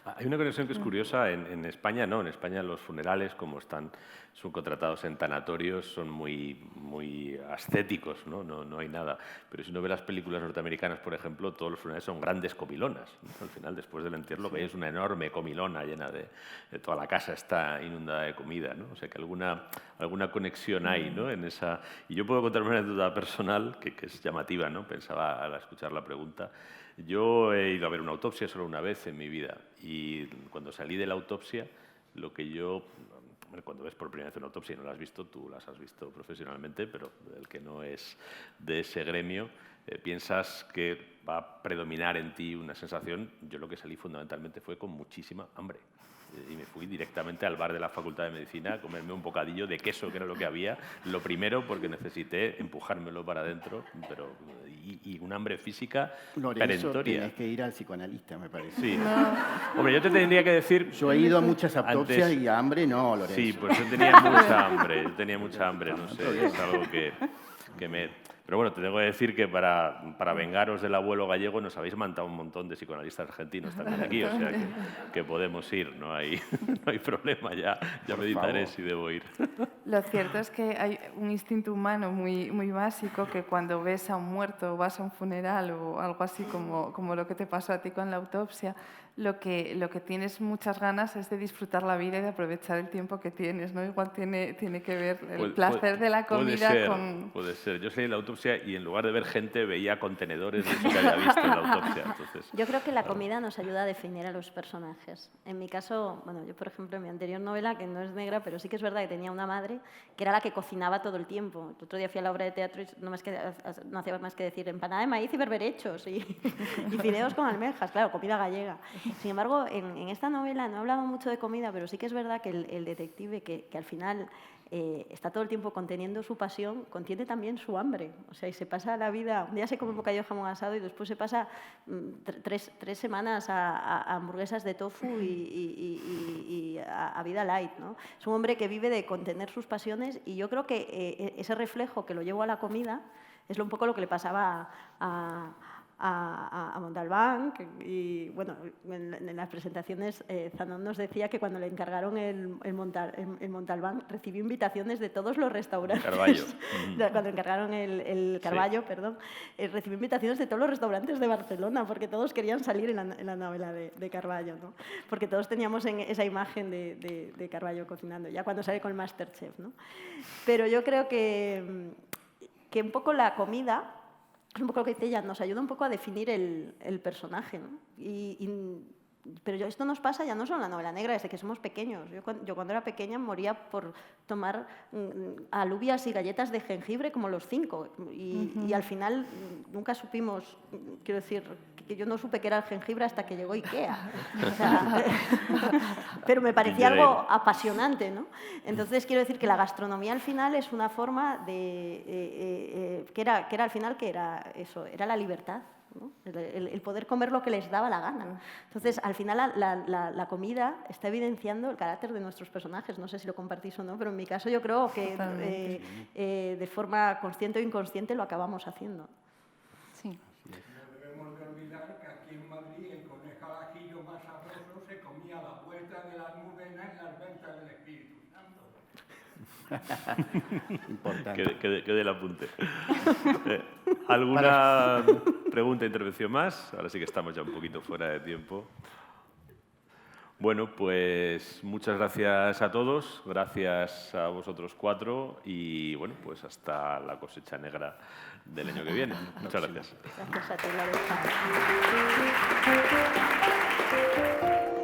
Hay una conexión que es curiosa. En España no, en España los funerales, como están subcontratados en tanatorios, son muy ascéticos, ¿no? No hay nada. Pero si uno ve las películas norteamericanas, por ejemplo, todos los funerales son grandes comilonas, ¿no? Al final, después del entierro, lo que hay es una enorme comilona llena de toda la casa está inundada de comida, ¿no? O sea que alguna conexión hay, ¿no? En esa. Y yo puedo contar una anécdota personal que es llamativa, ¿no? Pensaba al escuchar la pregunta. Yo he ido a ver una autopsia solo una vez en mi vida y cuando salí de la autopsia, lo que yo... Cuando ves por primera vez una autopsia y no la has visto, tú las has visto profesionalmente, pero el que no es de ese gremio, piensas que va a predominar en ti una sensación. Yo lo que salí fundamentalmente fue con muchísima hambre. Y me fui directamente al bar de la Facultad de Medicina a comerme un bocadillo de queso, que era lo que había. Lo primero, porque necesité empujármelo para adentro, y una hambre física perentoria. Tienes que ir al psicoanalista, me parece. Sí. No. Hombre, yo te tendría que decir... Yo he ido a muchas autopsias y hambre no, Lorenzo. Sí, pues yo tenía mucha hambre, no sé, es algo que me... Pero bueno, te tengo que decir que para vengaros del abuelo gallego nos habéis mandado un montón de psicoanalistas argentinos también aquí, o sea que podemos ir, no hay problema, ya meditaré si debo ir. Lo cierto es que hay un instinto humano muy básico que cuando ves a un muerto o vas a un funeral o algo así como lo que te pasó a ti con la autopsia, lo que tienes muchas ganas es de disfrutar la vida y de aprovechar el tiempo que tienes, ¿no? Igual tiene que ver el placer de la comida con... Puede ser. Yo salí de la autopsia y en lugar de ver gente veía contenedores de eso que había visto en la autopsia. Entonces, yo creo que la comida nos ayuda a definir a los personajes. En mi caso, bueno, yo por ejemplo en mi anterior novela, que no es negra, pero sí que es verdad que tenía una madre que era la que cocinaba todo el tiempo. El otro día fui a la obra de teatro y no hacía más que decir empanada de maíz y berberechos y fideos con almejas, claro, comida gallega. Sin embargo, en esta novela no he hablado mucho de comida, pero sí que es verdad que el detective, que al final está todo el tiempo conteniendo su pasión, contiene también su hambre. O sea, y se pasa la vida... Un día se come un bocadillo de jamón asado y después se pasa 3 semanas a hamburguesas de tofu y a vida light, ¿no? Es un hombre que vive de contener sus pasiones y yo creo que ese reflejo que lo llevo a la comida es un poco lo que le pasaba a Montalbán, y bueno, en las presentaciones Zanón nos decía que cuando le encargaron el Montalbán recibió invitaciones de todos los restaurantes. Carballo. Cuando encargaron el Carballo, sí. Perdón, recibió invitaciones de todos los restaurantes de Barcelona porque todos querían salir en la novela de Carballo, ¿no? Porque todos teníamos esa imagen de Carballo cocinando, ya cuando sale con el Masterchef, ¿no? Pero yo creo que un poco la comida, es un poco lo que dice ella, nos ayuda un poco a definir el personaje, ¿no? Pero esto nos pasa ya no solo en la novela negra, desde que somos pequeños. Yo cuando era pequeña moría por tomar alubias y galletas de jengibre como los 5. Y al final nunca supimos, quiero decir, que yo no supe que era el jengibre hasta que llegó Ikea. O sea, pero me parecía algo apasionante, ¿no? Entonces quiero decir que la gastronomía al final es una forma de... que era al final que era eso, era la libertad, ¿no? El poder comer lo que les daba la gana. Entonces, al final, la comida está evidenciando el carácter de nuestros personajes. No sé si lo compartís o no, pero en mi caso yo creo que de forma consciente o inconsciente lo acabamos haciendo. Sí. vuelta de las nubes en las ventas del Espíritu Santo. Importante. Quede el apunte. ¿Alguna pregunta, intervención más? Ahora sí que estamos ya un poquito fuera de tiempo. Bueno, pues muchas gracias a todos, gracias a vosotros 4 y bueno, pues hasta la cosecha negra del año que viene. Muchas gracias. Gracias a ti, Lorenzo.